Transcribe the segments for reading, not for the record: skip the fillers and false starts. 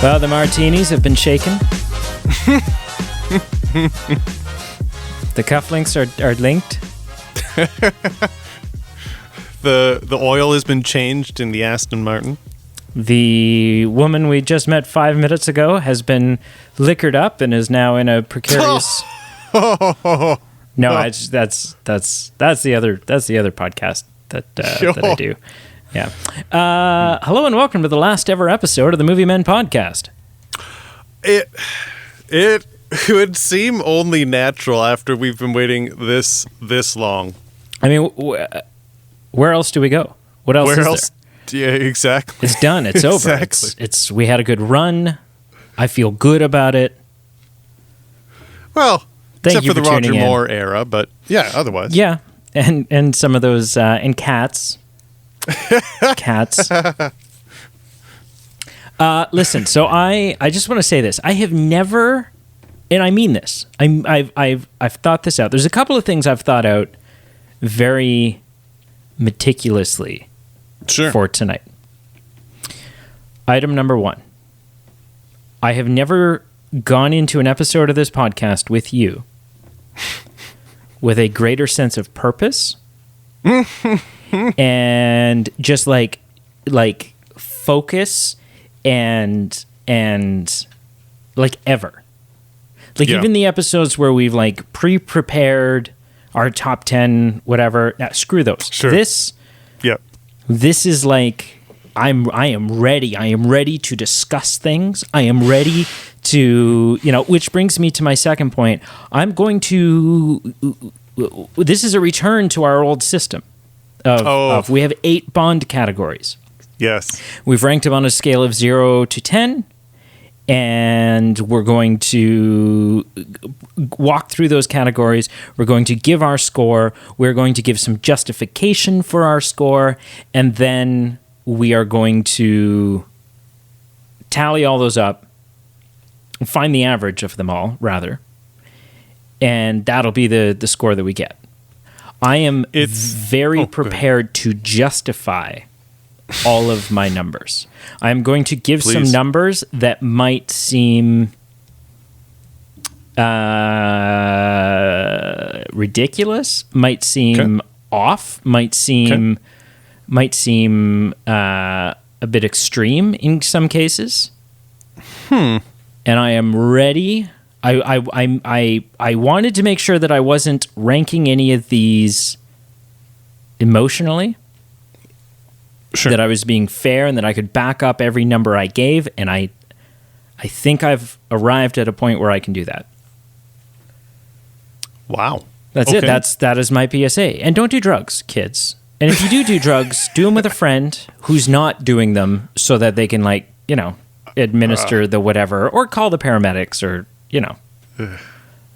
Well, the martinis have been shaken. The cufflinks are linked. The oil has been changed in the Aston Martin. The woman we just met 5 minutes ago has been liquored up and is now in a precarious. No, that's the other podcast that I do. Yeah. Hello and welcome to the last ever episode of the Movie Men podcast. It would seem only natural after we've been waiting this long. I mean, where else do we go? What else is there? Yeah, exactly. It's done. It's over. Exactly. It's we had a good run. I feel good about it. Well, Thank except you for the Roger Moore era, but yeah, otherwise. Yeah, and some of those and Cats. Cats. Listen, so I just want to say this. I have never, and I mean this. I've thought this out. There's a couple of things I've thought out very meticulously for tonight. Item number 1. I have never gone into an episode of this podcast with you with a greater sense of purpose and just like focus and like ever. Like even the episodes where we've like pre-prepared our top 10 whatever, screw those. Sure. This is like I am ready. I am ready to discuss things. I am ready to, which brings me to my second point. I'm going to this is a return to our old system of we have 8 Bond categories. Yes. We've ranked them on a scale of 0 to 10, and we're going to walk through those categories. We're going to give our score. We're going to give some justification for our score, and then we are going to tally all those up, find the average of them all, rather, and that'll be the score that we get. I am very prepared to justify all of my numbers. I'm going to give some numbers that might seem ridiculous, might seem off, might seem a bit extreme in some cases. And I am ready. I wanted to make sure that I wasn't ranking any of these emotionally. Sure. That I was being fair and that I could back up every number I gave, and I think I've arrived at a point where I can do that. Wow. That's it. That is my PSA. And don't do drugs, kids. And if you do drugs, do them with a friend who's not doing them so that they can administer the whatever or call the paramedics or,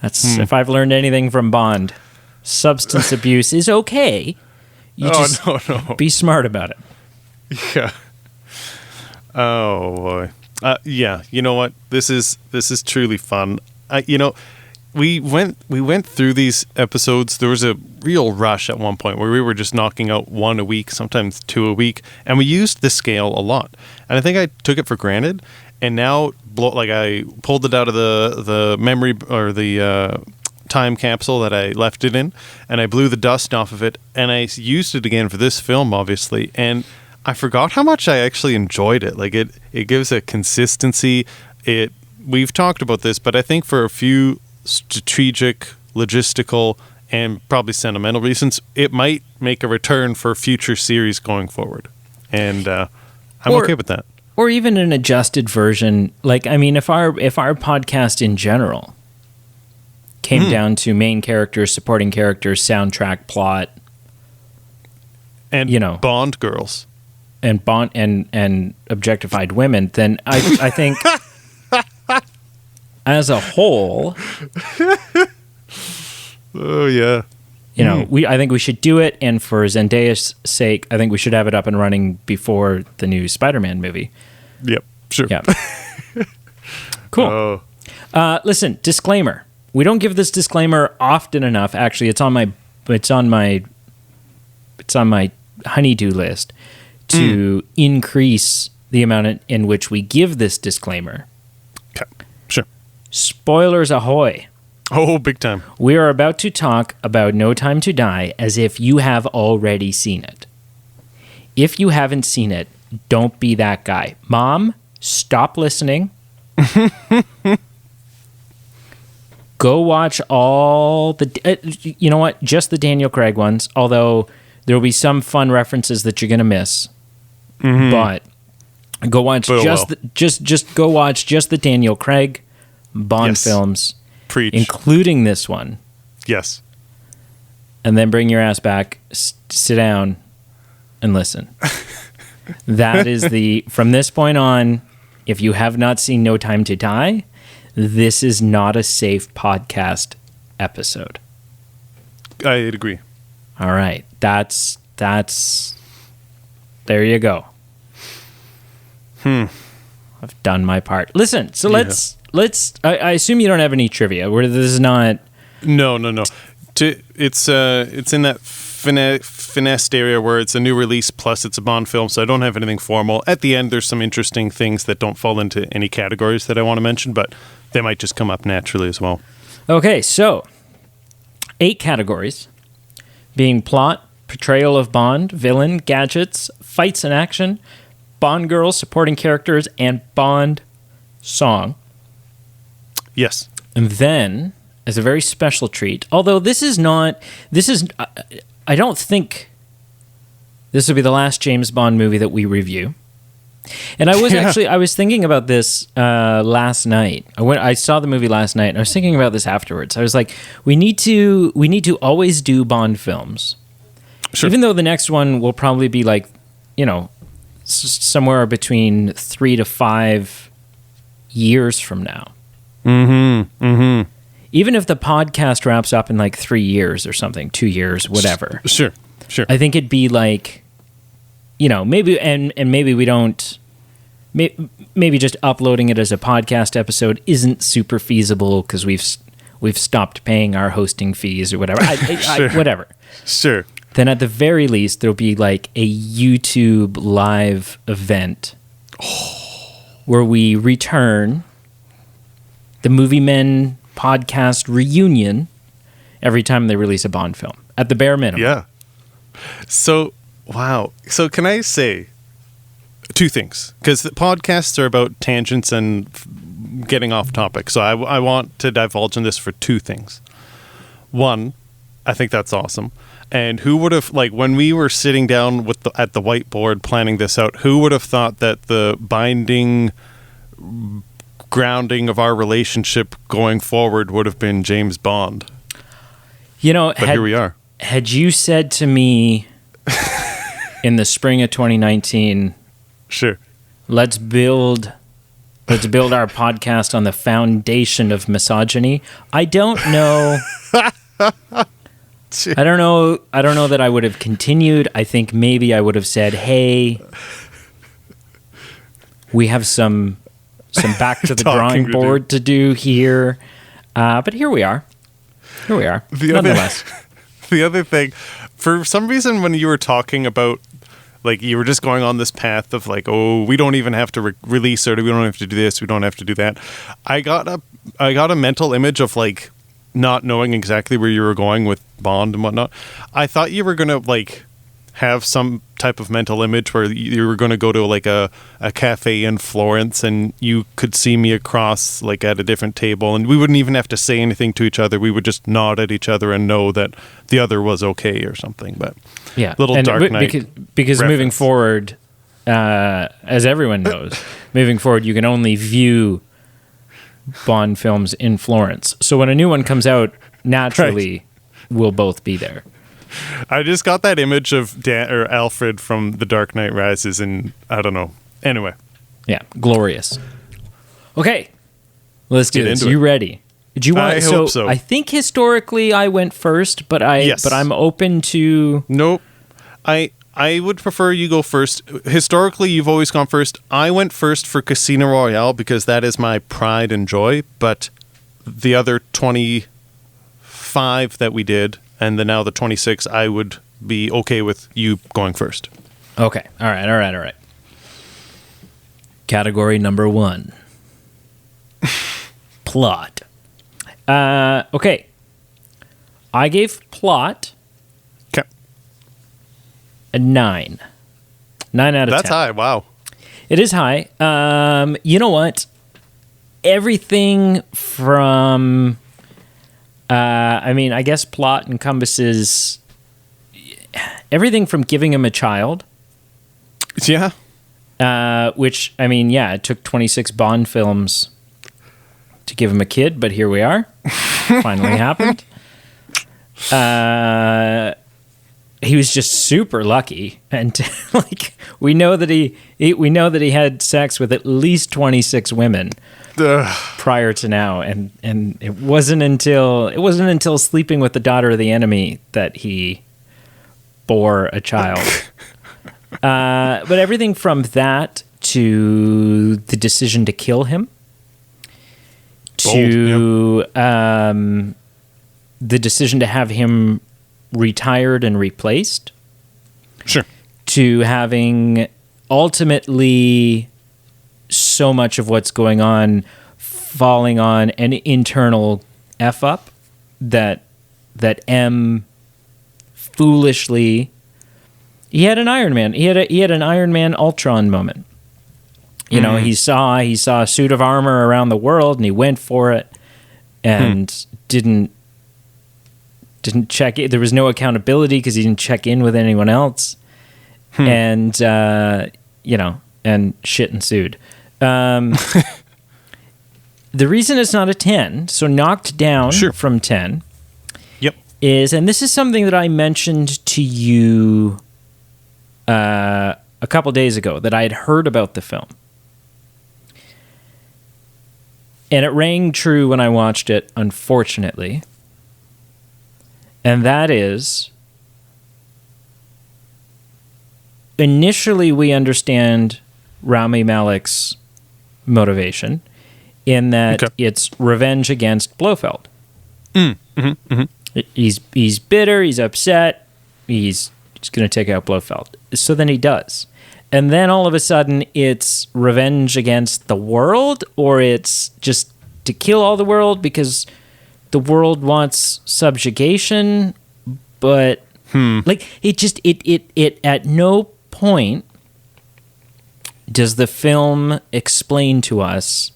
That's if I've learned anything from Bond, substance abuse is okay. You be smart about it. Yeah. Oh boy. Yeah. You know what? This is truly fun. We went through these episodes. There was a real rush at one point where we were just knocking out 1 a week, sometimes 2 a week, and we used the scale a lot. And I think I took it for granted. And now, I pulled it out of the memory or the time capsule that I left it in, and I blew the dust off of it, and I used it again for this film, obviously, and I forgot how much I actually enjoyed it. Like it gives a consistency. We've talked about this, but I think for a few strategic, logistical, and probably sentimental reasons, it might make a return for future series going forward, and I'm okay with that. Or even an adjusted version. If our podcast in general came down to main characters, supporting characters, soundtrack, plot, and Bond girls, and Bond and objectified women, then I think as a whole, oh yeah, I think we should do it, and for Zendaya's sake, I think we should have it up and running before the new Spider-Man movie. Yep, sure. Yeah. Cool. Listen, disclaimer. We don't give this disclaimer often enough. Actually, it's on my honey-do list to increase the amount in which we give this disclaimer. Okay. Sure. Spoilers ahoy. Oh, big time. We are about to talk about No Time to Die as if you have already seen it. If you haven't seen it, don't be that guy. Mom, stop listening. Go watch all the... you know what? Just the Daniel Craig ones, although there will be some fun references that you're going to miss. But go watch just go watch just the Daniel Craig Bond films. Preach. Including this one. Yes. And then bring your ass back, sit down, and listen. That is from this point on, if you have not seen No Time to Die, this is not a safe podcast episode. I agree. All right. That's, there you go. I've done my part. Listen, so let's, I assume you don't have any trivia. Where this is not... No. It's in that finessed area where it's a new release plus it's a Bond film, so I don't have anything formal. At the end, there's some interesting things that don't fall into any categories that I want to mention, but they might just come up naturally as well. Okay, so 8 categories, being plot, portrayal of Bond, villain, gadgets, fights and action, Bond girls, supporting characters, and Bond song. Yes. And then, as a very special treat, although I don't think this will be the last James Bond movie that we review. And I was thinking about this last night. I saw the movie last night, and I was thinking about this afterwards. I was like, we need to always do Bond films. Sure. Even though the next one will probably be like, somewhere between 3 to 5 years from now. Even if the podcast wraps up in like 3 years or something, 2 years, whatever. Sure. I think it'd be like, maybe, and maybe we don't, maybe just uploading it as a podcast episode isn't super feasible because we've stopped paying our hosting fees or whatever. Whatever. Sure. Then at the very least, there'll be like a YouTube live event where we return the Movie Men podcast reunion every time they release a Bond film, at the bare minimum. Yeah. So, wow. So can I say 2 things? Because the podcasts are about tangents and getting off topic. So I want to divulge in this for 2 things. One, I think that's awesome. And who would have, when we were sitting down at the whiteboard planning this out, who would have thought that the binding grounding of our relationship going forward would have been James Bond? But here we are. Had you said to me in the spring of 2019, sure, let's build our podcast on the foundation of misogyny, I don't know. I don't know that I would have continued. I think maybe I would have said, "Hey, we have some back to the drawing board to do here." But here we are. Nonetheless. The other thing, for some reason, when you were talking about, you were just going on this path of we don't even have to release it, or we don't have to do this, we don't have to do that. I got a mental image of not knowing exactly where you were going with Bond and whatnot. I thought you were gonna have some type of mental image where you were gonna go to a cafe in Florence and you could see me across at a different table, and we wouldn't even have to say anything to each other. We would just nod at each other and know that the other was okay or something. But yeah, little Dark Knight because reference. Moving forward, as everyone knows, moving forward you can only view Bond films in Florence. So when a new one comes out, naturally, we'll both be there. I just got that image of Alfred from The Dark Knight Rises, and I don't know. Anyway. Yeah, glorious. Okay, let's do this. You ready? Do you want? I hope so. I think historically I went first, but I'm open to. Nope. I would prefer you go first. Historically, you've always gone first. I went first for Casino Royale because that is my pride and joy. But the other 25 that we did, and now the 26, I would be okay with you going first. Okay. All right. Category number 1. Plot. Okay. I gave plot Okay. a 9. 9 out of 10. That's high. Wow. It is high. You know what? Everything from... I guess plot encompasses everything from giving him a child. Yeah. Which, it took 26 Bond films to give him a kid, but here we are. Finally happened. He was just super lucky, and we know that he had sex with at least 26 women prior to now, and it wasn't until sleeping with the daughter of the enemy that he bore a child. But everything from that to the decision to kill him, to the decision to have him retired and replaced, Sure. to having ultimately so much of what's going on falling on an internal F up that M foolishly... He had an Iron Man. He had an Iron Man Ultron moment. You know, he saw a suit of armor around the world, and he went for it, and didn't check it. There was no accountability because he didn't check in with anyone else, and and shit ensued. The reason it's not a 10, so knocked down from 10, is, and this is something that I mentioned to you a couple days ago, that I had heard about the film. And it rang true when I watched it, unfortunately. And that is, initially we understand Rami Malek's motivation in that it's revenge against Blofeld. He's bitter, he's upset, he's going to take out Blofeld. So then he does. And then all of a sudden it's revenge against the world, or it's just to kill all the world because the world wants subjugation. But it at no point does the film explain to us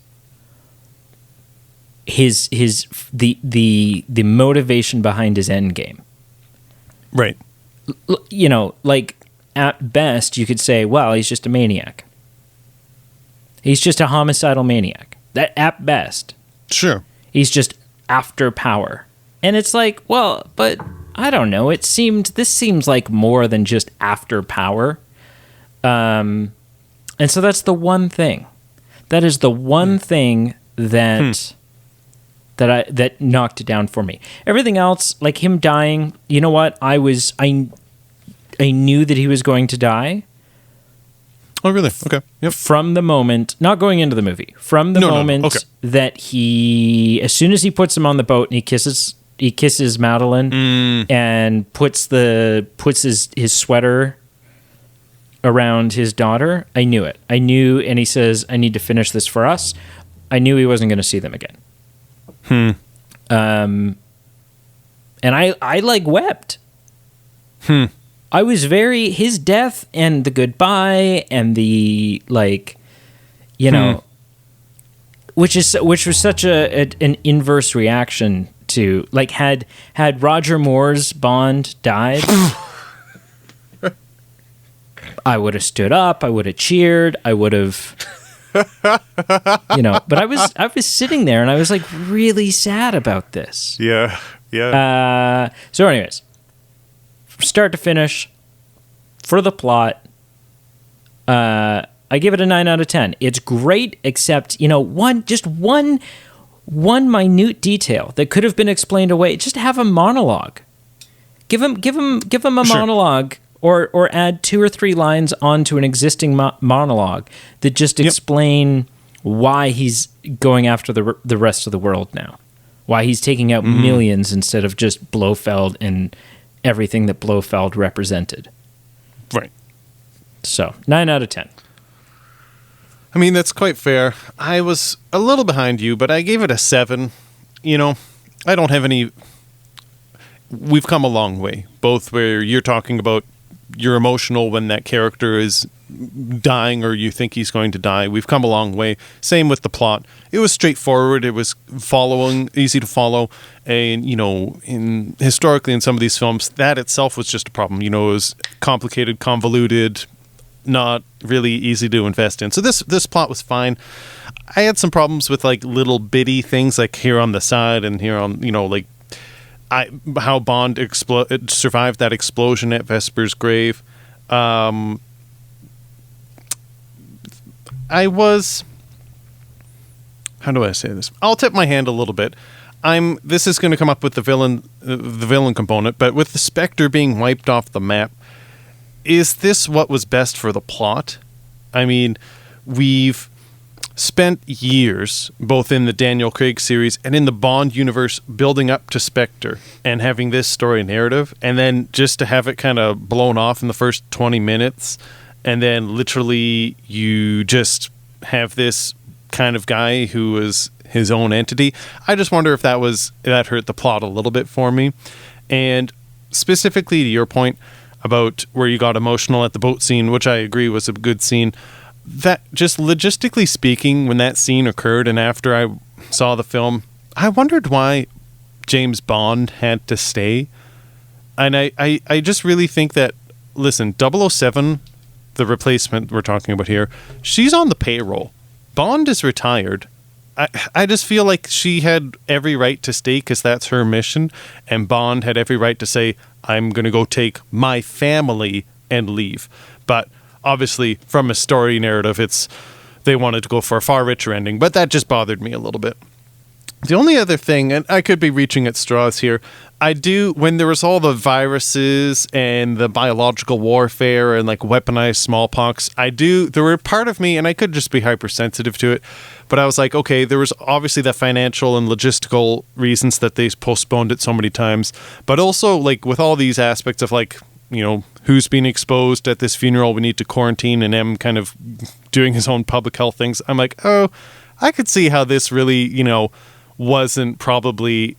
the motivation behind his end game. Right. You know, like, at best you could say, well, he's just a maniac. He's just a homicidal maniac. That, at best. Sure. He's just after power. And it's like, well, but I don't know. This seems like more than just after power. And so that's the one thing. That is the one thing that knocked it down for me. Everything else, like him dying, you know what? I knew that he was going to die. Oh, really? Okay. Yep. From the moment, not going into the movie, from the moment that he, as soon as he puts him on the boat and he kisses Madeline and puts his sweater around his daughter, I knew it. I knew, and he says, I need to finish this for us. I knew he wasn't going to see them again. And I like wept. I was his death and the goodbye and the, like, you know, which was such an inverse reaction to, like, had Roger Moore's Bond died, I would have stood up, I would have cheered, I would have, you know, but I was sitting there and I was like really sad about this. Yeah. So anyways, from start to finish, for the plot, I give it a 9 out of 10. It's great, except, you know, one minute detail that could have been explained away. Just have a monologue. Give him a monologue, or add 2 or 3 lines onto an existing monologue that just explain why he's going after the rest of the world now. Why he's taking out millions instead of just Blofeld and everything that Blofeld represented. Right. So, 9 out of 10. I mean, that's quite fair. I was a little behind you, but I gave it a 7. You know, I don't have any... We've come a long way, both where you're talking about you're emotional when that character is dying or you think he's going to die. We've come a long way. Same with the plot. It was straightforward. It was easy to follow. And, you know, historically in some of these films, that itself was just a problem. You know, it was complicated, convoluted, not really easy to invest in. So this plot was fine. I had some problems with like little bitty things like here on the side and here on, you know, like how Bond survived that explosion at Vesper's grave. I was... How do I say this? I'll tip my hand a little bit. This is going to come up with the villain component, but with the Spectre being wiped off the map, is this what was best for the plot? I mean, we've spent years, both in the Daniel Craig series and in the Bond universe, building up to Spectre and having this story narrative, and then just to have it kind of blown off in the first 20 minutes, and then literally you just have this kind of guy who is his own entity. I just wonder if that hurt the plot a little bit for me. And specifically to your point about where you got emotional at the boat scene, which I agree was a good scene, that just logistically speaking, when that scene occurred and after I saw the film, I wondered why James Bond had to stay. And I just really think that, listen, 007, the replacement we're talking about here, she's on the payroll. Bond is retired. I just feel like she had every right to stay because that's her mission, and Bond had every right to say, I'm going to go take my family and leave. But obviously, from a story narrative, they wanted to go for a far richer ending, but that just bothered me a little bit. The only other thing, and I could be reaching at straws here, when there was all the viruses and the biological warfare and like weaponized smallpox, there were part of me, and I could just be hypersensitive to it, but I was like, okay, there was obviously the financial and logistical reasons that they postponed it so many times, but also like with all these aspects of like, you know, who's being exposed at this funeral, we need to quarantine, and M kind of doing his own public health things. I'm like, oh, I could see how this really, you know, wasn't probably...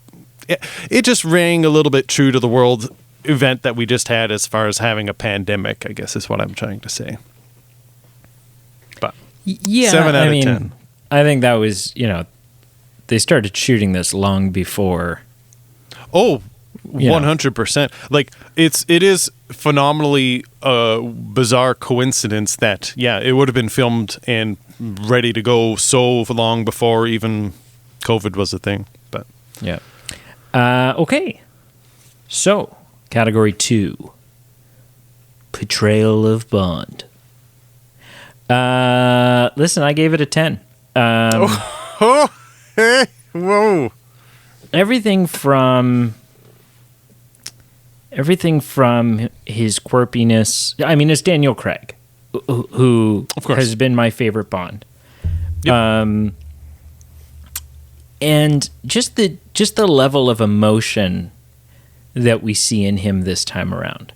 It just rang a little bit true to the world event that we just had as far as having a pandemic, I guess is what I'm trying to say. But yeah, 7 out of 10. I think that was, you know, they started shooting this long before. Oh, 100%. Like it is phenomenally bizarre coincidence that it would have been filmed and ready to go so long before even COVID was a thing. But yeah. Okay. So, category 2. Portrayal of Bond. Listen, I gave it a 10. Whoa. Everything from his quirkiness. I mean, it's Daniel Craig, who of course has been my favorite Bond. Yep. And just the level of emotion that we see in him this time around.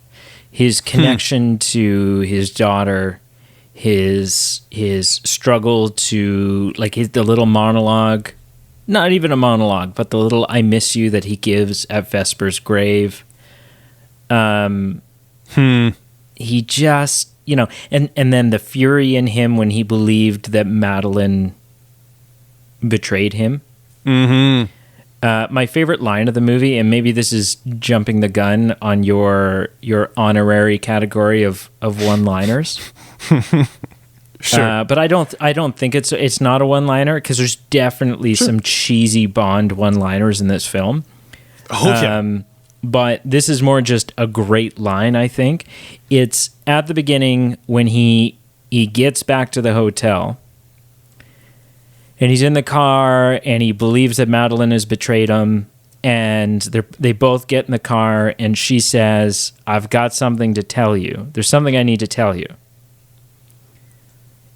His connection to his daughter, his struggle to, like, the little monologue, not even a monologue, but the little I miss you that he gives at Vesper's grave. He just, you know, and then the fury in him when he believed that Madeline betrayed him. Mm-hmm. My favorite line of the movie, and maybe this is jumping the gun on your honorary category of one-liners. Sure. But I don't think it's not a one-liner, because there's definitely some cheesy Bond one-liners in this film. Oh, yeah. But this is more just a great line, I think. It's at the beginning when he gets back to the hotel, and he's in the car, and he believes that Madeline has betrayed him, and they both get in the car, and she says, I've got something to tell you. There's something I need to tell you.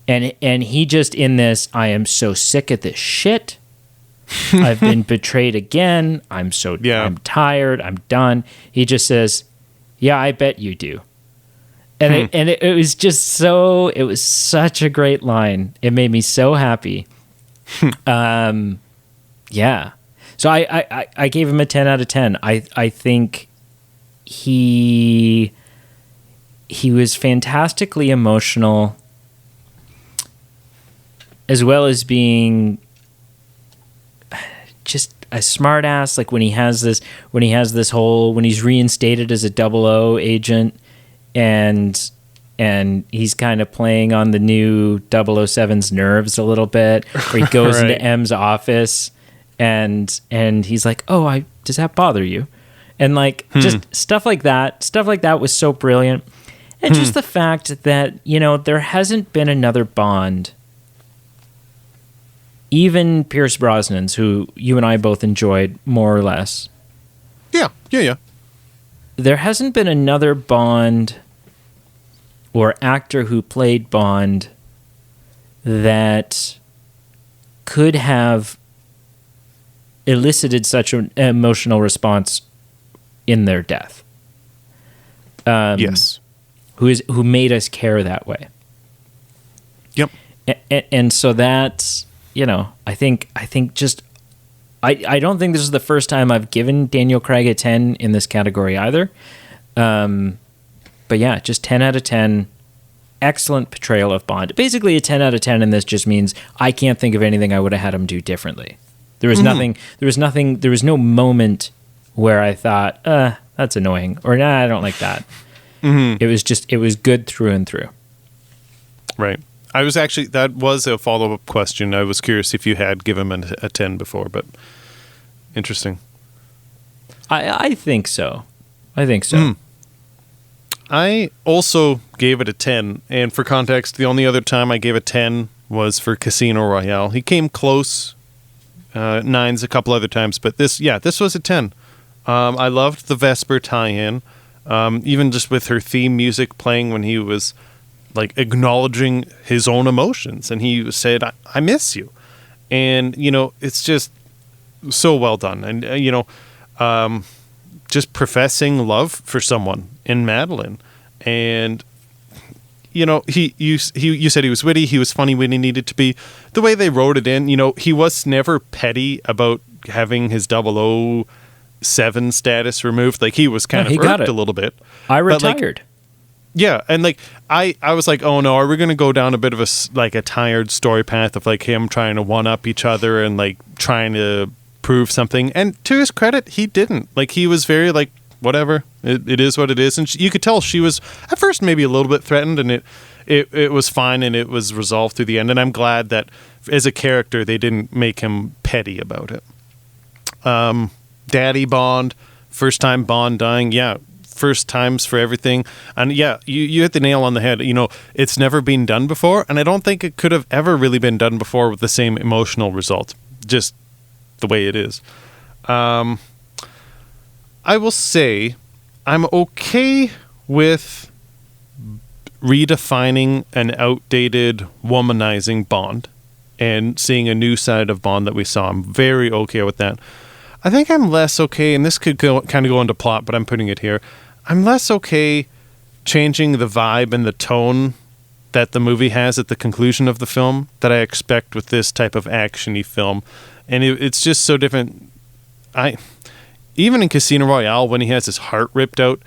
And he just in this, I am so sick of this shit. I've been betrayed again. I'm tired. I'm done. He just says, yeah, I bet you do. And it was just so, it was such a great line. It made me so happy. Yeah. So I gave him a 10 out of 10. I think he was fantastically emotional, as well as being just a smart ass. Like when he's reinstated as a 00 agent, and he's kind of playing on the new 007's nerves a little bit, where he goes Right. into M's office and he's like, "Oh, does that bother you?" And like just stuff like that was so brilliant. And just the fact that, there hasn't been another Bond, even Pierce Brosnan's, who you and I both enjoyed more or less. Yeah. There hasn't been another Bond or actor who played Bond that could have elicited such an emotional response in their death. Yes. Who made us care that way. Yep. And so that's, I think just, I don't think this is the first time I've given Daniel Craig a 10 in this category either. But yeah, just 10 out of 10. Excellent portrayal of Bond. Basically, a 10 out of 10 in this just means I can't think of anything I would have had him do differently. There was there was no moment where I thought, that's annoying, or nah, I don't like that. It was good through and through. Right. That was a follow-up question. I was curious if you had given him a 10 before, but interesting. I think so. I also gave it a 10, and for context, the only other time I gave a 10 was for Casino Royale. He came close, 9s a couple other times, but this was a 10. I loved the Vesper tie-in, even just with her theme music playing when he was like acknowledging his own emotions, and he said, I miss you. And, it's just so well done. And, just professing love for someone in Madeline. And, you said he was witty, he was funny when he needed to be. The way they wrote it in, he was never petty about having his 007 status removed. Like, he was kind of irked a little bit. I retired. Yeah, and like I was like, oh no, are we going to go down a bit of a tired story path of like him trying to one up each other and like trying to prove something? And to his credit, he didn't. Like, he was very like, whatever, it is what it is. And you could tell she was at first maybe a little bit threatened, and it was fine, and it was resolved through the end. And I'm glad that as a character they didn't make him petty about it. Daddy Bond, first time Bond dying, yeah. First times for everything. And yeah, you hit the nail on the head. It's never been done before, and I don't think it could have ever really been done before with the same emotional result, just the way it is. I will say I'm okay with redefining an outdated womanizing Bond and seeing a new side of Bond that we saw. I'm very okay with that. I think I'm less okay, and this could kind of go into plot, but I'm putting it here. I'm less okay changing the vibe and the tone that the movie has at the conclusion of the film that I expect with this type of action-y film. And it's just so different. Even in Casino Royale, when he has his heart ripped out,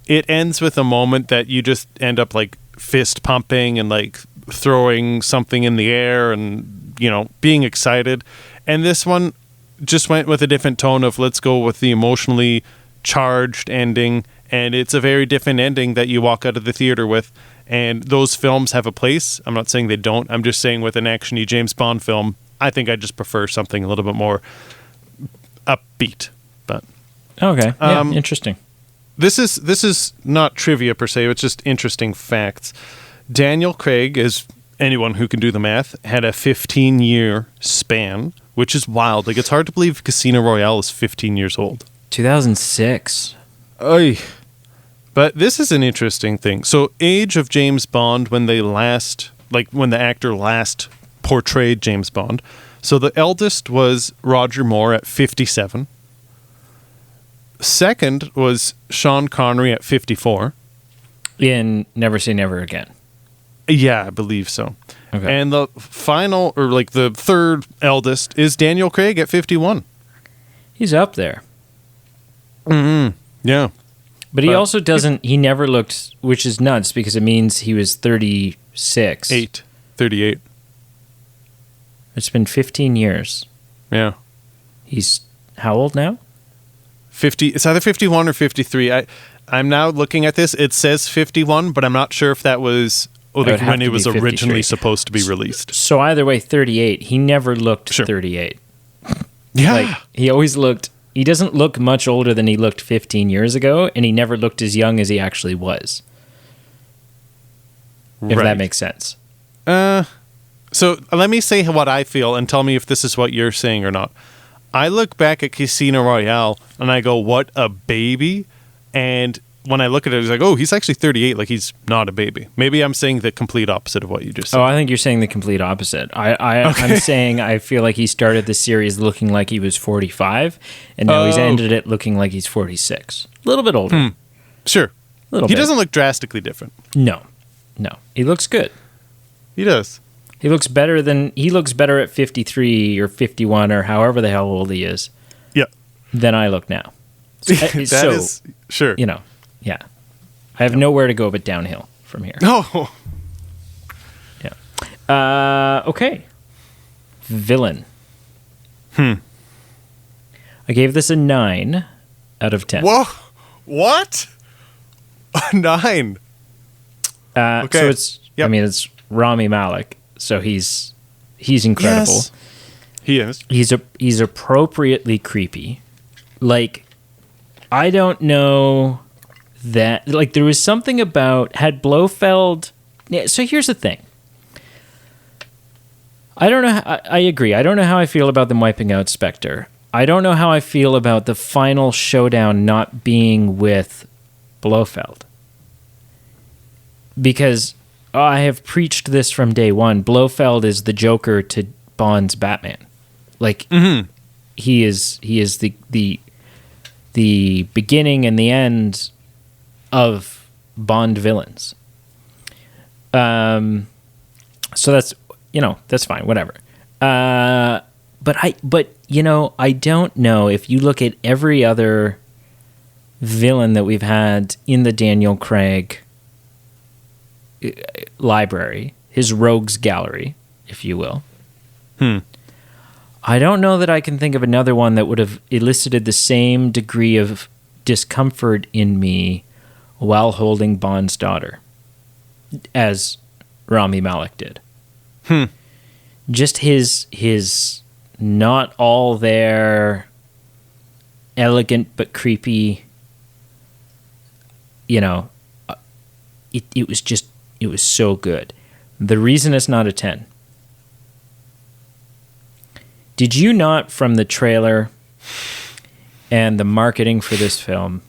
it ends with a moment that you just end up like fist pumping and like throwing something in the air and, being excited. And this one just went with a different tone of let's go with the emotionally charged ending, and it's a very different ending that you walk out of the theater with. And those films have a place. I'm not saying they don't. I'm just saying with an action-y James Bond film, I think I just prefer something a little bit more upbeat. But okay, yeah, interesting. This is not trivia per se. It's just interesting facts. Daniel Craig, as anyone who can do the math, had a 15-year span, which is wild. Like, it's hard to believe Casino Royale is 15 years old. 2006. Oy. But this is an interesting thing. So, age of James Bond when when the actor last portrayed James Bond. So the eldest was Roger Moore at 57. Second was Sean Connery at 54. In Never Say Never Again. Yeah, I believe so. Okay. And the final, or like the third eldest, is Daniel Craig at 51. He's up there. Yeah. But he But- also doesn't, he never looked, which is nuts because it means he was 36. 38. It's been 15 years. Yeah. He's how old now? 50. It's either 51 or 53. I'm now looking at this. It says 51, but I'm not sure if that was would have when to it was be 53. originally supposed to be released. So either way, 38. He never looked Sure. 38. Yeah. Like he always looked, he doesn't look much older than he looked 15 years ago, and he never looked as young as he actually was. If Right. that makes sense. So let me say what I feel and tell me if this is what you're saying or not. I look back at Casino Royale and I go, what a baby. And when I look at it, it's like, oh, he's actually 38. Like, he's not a baby. Maybe I'm saying the complete opposite of what you just said. Oh, I think you're saying the complete opposite. I'm saying I feel like he started the series looking like he was 45, and now he's ended it looking like he's 46. A little bit older. Sure. Little He bit. doesn't look drastically different. No. He looks good. He does. He looks better at 53 or 51 or however the hell old he is Yeah. than I look now. So, That is sure. you know, yeah. I have nowhere to go but downhill from here. Oh. Yeah. Okay. Villain. I gave this a 9 out of 10. Whoa. What? A 9. Okay. So it's, Yep. I mean, it's Rami Malek. So he's incredible. Yes. He is. He's appropriately creepy. Like, I don't know that, like, there was something about, had Blofeld, yeah, so here's the thing. I don't know, I agree. I don't know how I feel about them wiping out Spectre. I don't know how I feel about the final showdown not being with Blofeld. Because I have preached this from day one. Blofeld is the Joker to Bond's Batman. Like, he is the beginning and the end of Bond villains. So that's, that's fine, whatever. But I don't know if you look at every other villain that we've had in the Daniel Craig library, his rogues gallery, if you will. I don't know that I can think of another one that would have elicited the same degree of discomfort in me while holding Bond's daughter as Rami Malek did. Just his not all there, elegant but creepy, it was so good. The reason it's not a 10. Did you not, from the trailer and the marketing for this film,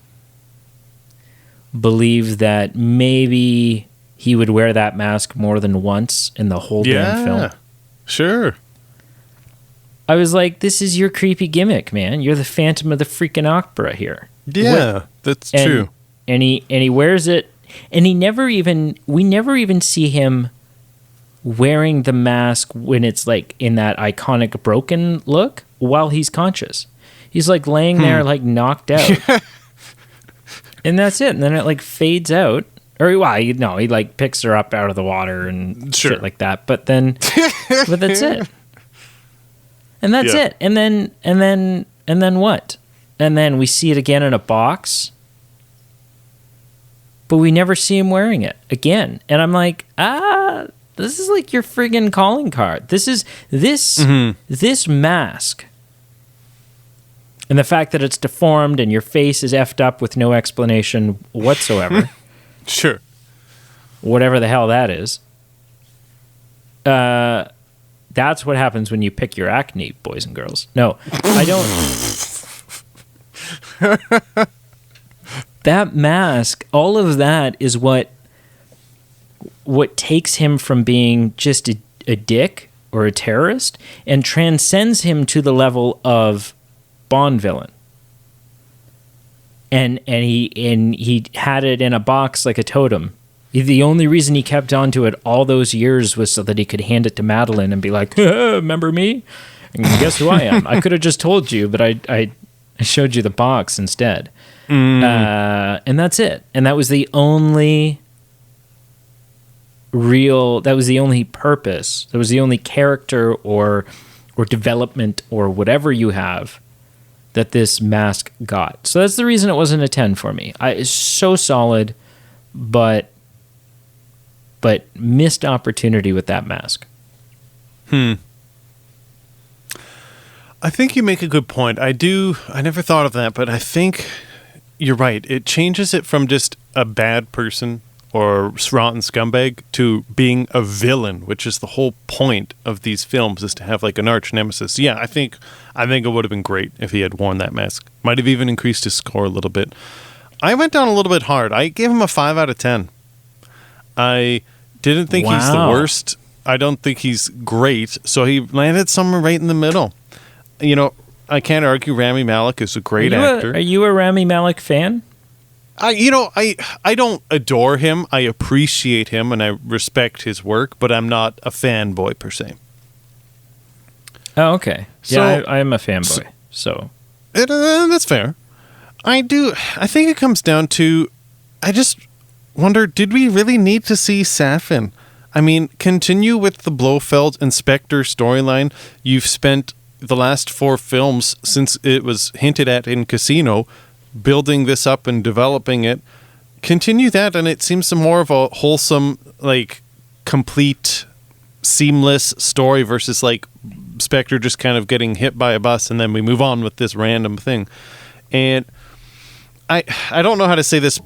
believe that maybe he would wear that mask more than once in the whole damn film? Sure. I was like, this is your creepy gimmick, man. You're the Phantom of the freaking Opera here. Yeah, that's true. And he wears it, and we never even see him wearing the mask when it's like in that iconic broken look while he's conscious. He's like laying there like knocked out. And that's it. And then it like fades out. Or he like picks her up out of the water and shit like that. But then but that's it. And that's it. And then what? And then we see it again in a box. But we never see him wearing it again. And I'm like, this is like your friggin' calling card. This mask. And the fact that it's deformed and your face is effed up with no explanation whatsoever. Sure. Whatever the hell that is. That's what happens when you pick your acne, boys and girls. No, I don't. That mask, all of that is what takes him from being just a dick or a terrorist and transcends him to the level of Bond villain. And he had it in a box like a totem The only reason he kept on to it all those years was so that he could hand it to Madeline and be like, remember me? And guess who I am? I could have just told you, but I showed you the box instead. And that's it. And that was the only purpose. That was the only character or development or whatever you have that this mask got. So that's the reason it wasn't a 10 for me. It's so solid, but missed opportunity with that mask. I think you make a good point. I never thought of that, but I think you're right. It changes it from just a bad person or rotten scumbag to being a villain, which is the whole point of these films, is to have like an arch nemesis. Yeah, I think it would have been great if he had worn that mask. Might have even increased his score a little bit. I went down a little bit hard. I gave him a 5 out of 10. I didn't think he's the worst. I don't think he's great. So he landed somewhere right in the middle. You know, I can't argue Rami Malek is a great actor. Are you a Rami Malek fan? I don't adore him. I appreciate him and I respect his work, but I'm not a fanboy per se. Oh, okay. Yeah, I am a fanboy. So that's fair. I think it comes down to, I just wonder, did we really need to see Safin? I mean, continue with the Blofeld Inspector storyline. You've spent the last 4 films since it was hinted at in Casino building this up and developing it. Continue that, and it seems more of a wholesome, like, complete, seamless story versus, like, Spectre just kind of getting hit by a bus and then we move on with this random thing. And I don't know how to say this.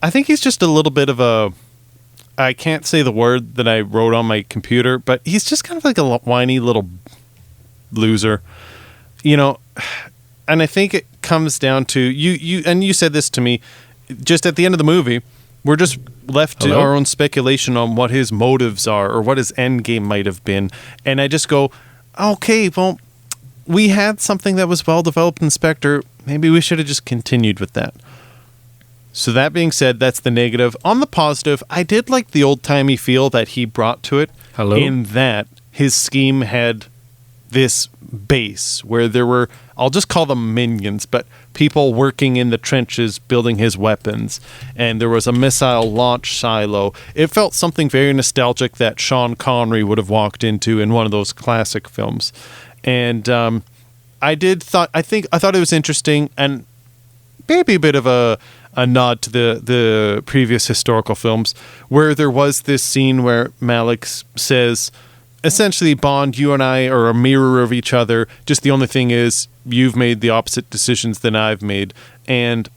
I think he's just a little bit of a... I can't say the word that I wrote on my computer, but he's just kind of like a whiny little loser, you know. And I think it comes down to you said this to me just at the end of the movie. We're just left to our own speculation on what his motives are or what his end game might have been. And I just go, okay, well, we had something that was well developed in Spectre. Maybe we should have just continued with that. So that being said, that's the negative. On the positive, I did like the old-timey feel that he brought to it. In that his scheme had this base where there were, I'll just call them minions, but people working in the trenches building his weapons. And there was a missile launch silo. It felt something very nostalgic that Sean Connery would have walked into in one of those classic films. And I thought it was interesting and maybe a bit of a nod to the previous historical films, where there was this scene where Malek says, essentially, Bond, you and I are a mirror of each other. Just the only thing is you've made the opposite decisions than I've made. And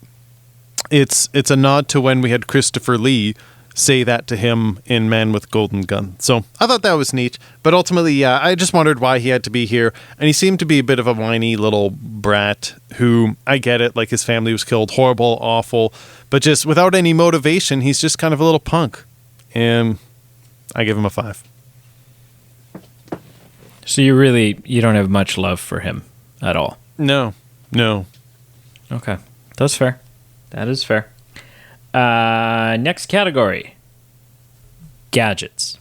it's a nod to when we had Christopher Lee say that to him in Man with Golden Gun. So I thought that was neat. But ultimately, yeah, I just wondered why he had to be here. And he seemed to be a bit of a whiny little brat who, I get it, like his family was killed, horrible, awful. But just without any motivation, he's just kind of a little punk. And I give him a 5. So you don't have much love for him at all? No. Okay. That's fair. That is fair. Next category. Gadgets.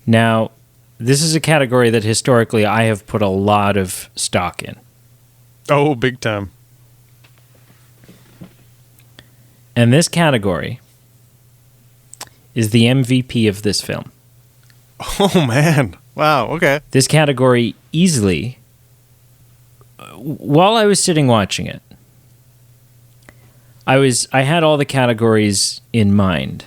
Now, this is a category that historically I have put a lot of stock in. Oh, big time. And this category is the MVP of this film. Oh, man. Wow, okay. This category easily, while I was sitting watching it, I had all the categories in mind,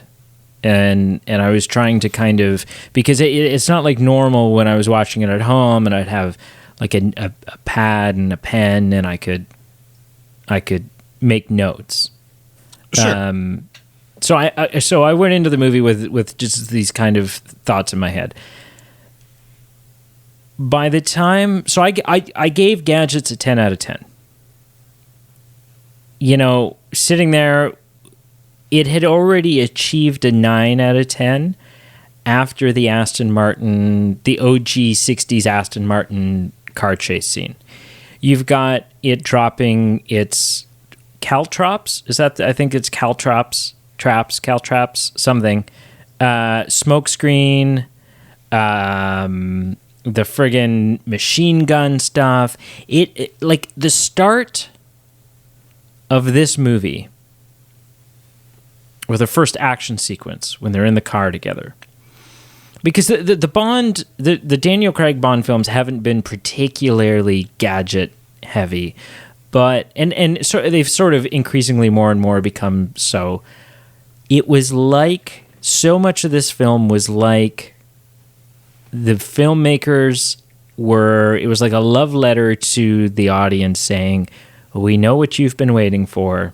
and I was trying to kind of, because it's not like normal when I was watching it at home and I'd have like a pad and a pen and I could make notes. Sure. So I went into the movie with just these kind of thoughts in my head. By the time, so I gave Gadgets a 10 out of 10. You know, sitting there, it had already achieved a 9 out of 10 after the Aston Martin, the OG 60s Aston Martin car chase scene. You've got it dropping its caltrops. Is that, I think it's caltrops traps, caltraps, something. Smoke screen, the friggin' machine gun stuff. It like the start of this movie, or the first action sequence when they're in the car together. Because the Daniel Craig Bond films haven't been particularly gadget heavy, but and so they've sort of increasingly more and more become so. It was like so much of this film was like the filmmakers were. It was like a love letter to the audience saying, "We know what you've been waiting for,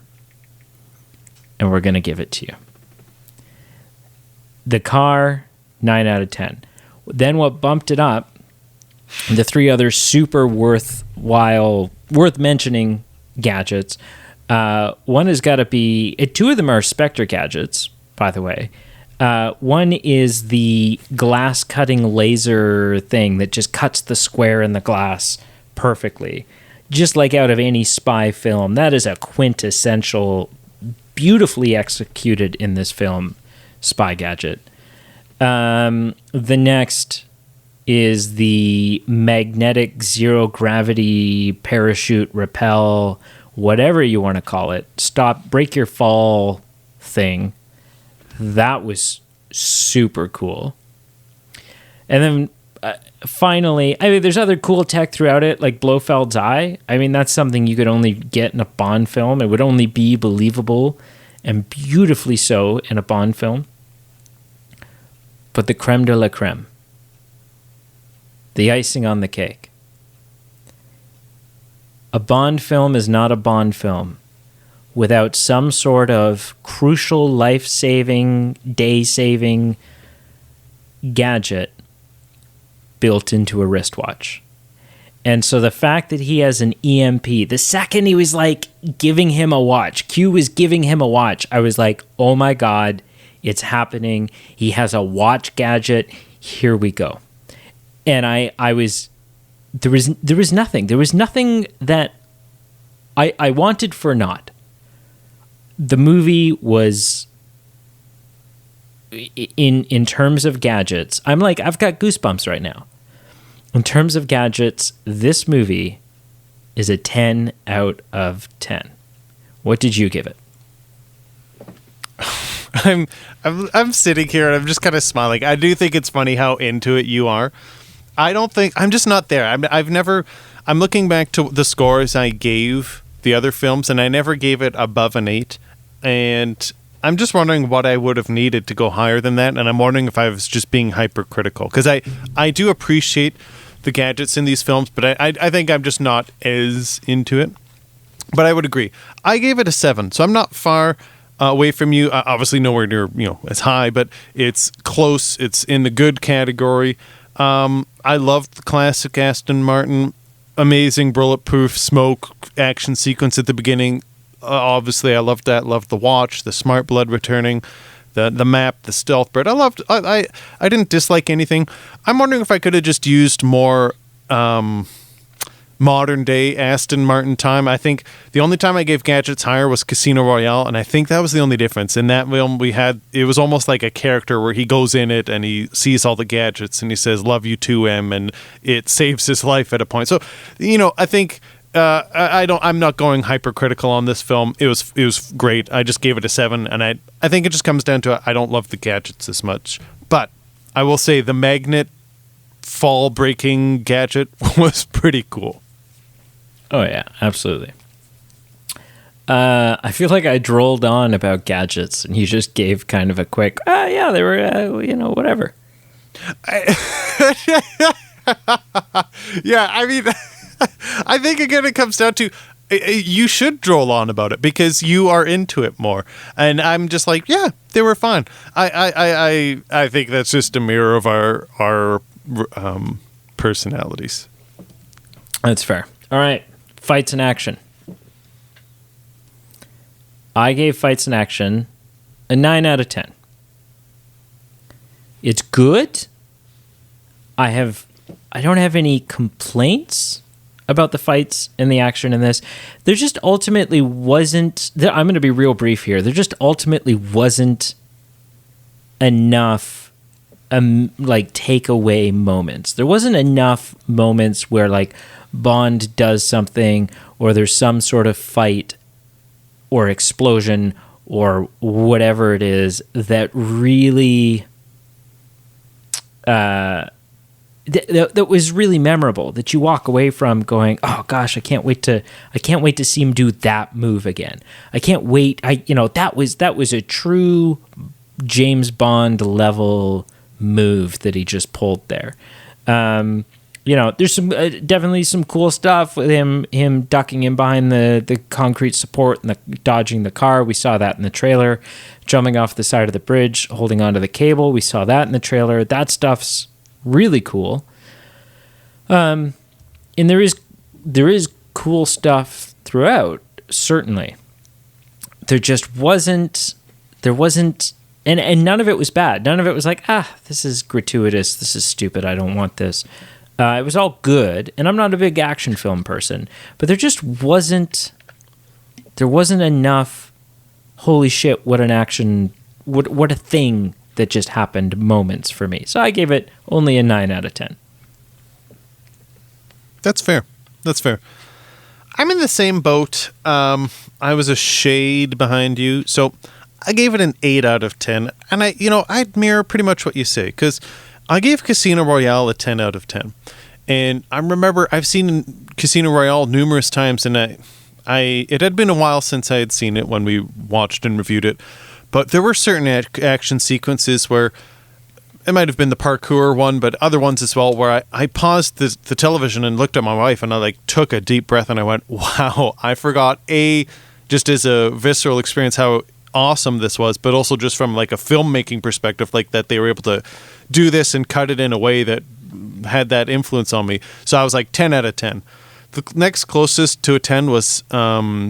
and we're going to give it to you." The car. 9 out of 10. Then what bumped it up, the three other super worth mentioning gadgets. One has got to be, two of them are Spectre gadgets, by the way. One is the glass cutting laser thing that just cuts the square in the glass perfectly. Just like out of any spy film. That is a quintessential, beautifully executed in this film, spy gadget. The next is the magnetic zero gravity parachute rappel, whatever you want to call it, break your fall thing. That was super cool. And then finally, I mean, there's other cool tech throughout it, like Blofeld's eye. I mean, that's something you could only get in a Bond film. It would only be believable and beautifully so in a Bond film. But the creme de la creme, the icing on the cake. A Bond film is not a Bond film without some sort of crucial life-saving, day-saving gadget built into a wristwatch. And so the fact that he has an EMP, the second he was like giving him a watch, Q was giving him a watch, I was like, oh my God, it's happening. He has a watch gadget. Here we go. And there was nothing. There was nothing that I wanted for naught. The movie was, in terms of gadgets, I'm like, I've got goosebumps right now. In terms of gadgets, this movie is a 10 out of 10. What did you give it? I'm sitting here and I'm just kind of smiling. I do think it's funny how into it you are. I'm just not there. I'm looking back to the scores I gave the other films and I never gave it above an 8. And I'm just wondering what I would have needed to go higher than that. And I'm wondering if I was just being hypercritical. Because I do appreciate the gadgets in these films, but I think I'm just not as into it. But I would agree. I gave it a 7. So I'm not far away from you, obviously nowhere near as high, but it's close. It's in the good category. I loved the classic Aston Martin, amazing bulletproof smoke action sequence at the beginning. Obviously, I loved that. Loved the watch, the smart blood returning, the map, the stealth bird. I didn't dislike anything. I'm wondering if I could have just used more modern day Aston Martin time. I think the only time I gave gadgets higher was Casino Royale, and I think that was the only difference. In that film, it was almost like a character where he goes in it and he sees all the gadgets and he says, "Love you too, M," and it saves his life at a point. So, I think I'm not going hypercritical on this film. It was great. I just gave it a 7, and I think it just comes down to I don't love the gadgets as much. But I will say the magnet fall breaking gadget was pretty cool. Oh, yeah, absolutely. I feel like I drolled on about gadgets, and you just gave kind of a quick, yeah, they were, whatever. Yeah, I mean, I think, again, it comes down to you should droll on about it because you are into it more. And I'm just like, yeah, they were fine. I think that's just a mirror of our personalities. That's fair. All right. Fights in action. I gave Fights in Action a 9 out of 10. It's good. I don't have any complaints about the fights and the action in this. There just ultimately wasn't. I'm going to be real brief here. There just ultimately wasn't enough like takeaway moments. There wasn't enough moments where like Bond does something or there's some sort of fight or explosion or whatever it is that really that was really memorable, that you walk away from going, oh gosh, I can't wait to see him do that move again. I can't wait. That was a true James Bond level move that he just pulled there. There's some definitely some cool stuff with him ducking in behind the concrete support and dodging the car. We saw that in the trailer. Jumping off the side of the bridge, holding onto the cable. We saw that in the trailer. That stuff's really cool. And there is cool stuff throughout, certainly. There wasn't, and none of it was bad. None of it was like, this is gratuitous, this is stupid, I don't want this. It was all good, and I'm not a big action film person, but there wasn't enough, holy shit, what a thing that just happened moments for me. So I gave it only a 9 out of 10. That's fair. I'm in the same boat. I was a shade behind you, so I gave it an 8 out of 10. And I'd mirror pretty much what you say, because I gave Casino Royale a 10 out of 10. And I remember I've seen Casino Royale numerous times, and it had been a while since I had seen it when we watched and reviewed it. But there were certain action sequences where it might have been the parkour one, but other ones as well, where I paused the television and looked at my wife, and I took a deep breath, and I went, wow, I forgot, just as a visceral experience, how awesome this was, but also just from a filmmaking perspective, that they were able to do this and cut it in a way that had that influence on me. So I was 10 out of 10. The next closest to a 10 was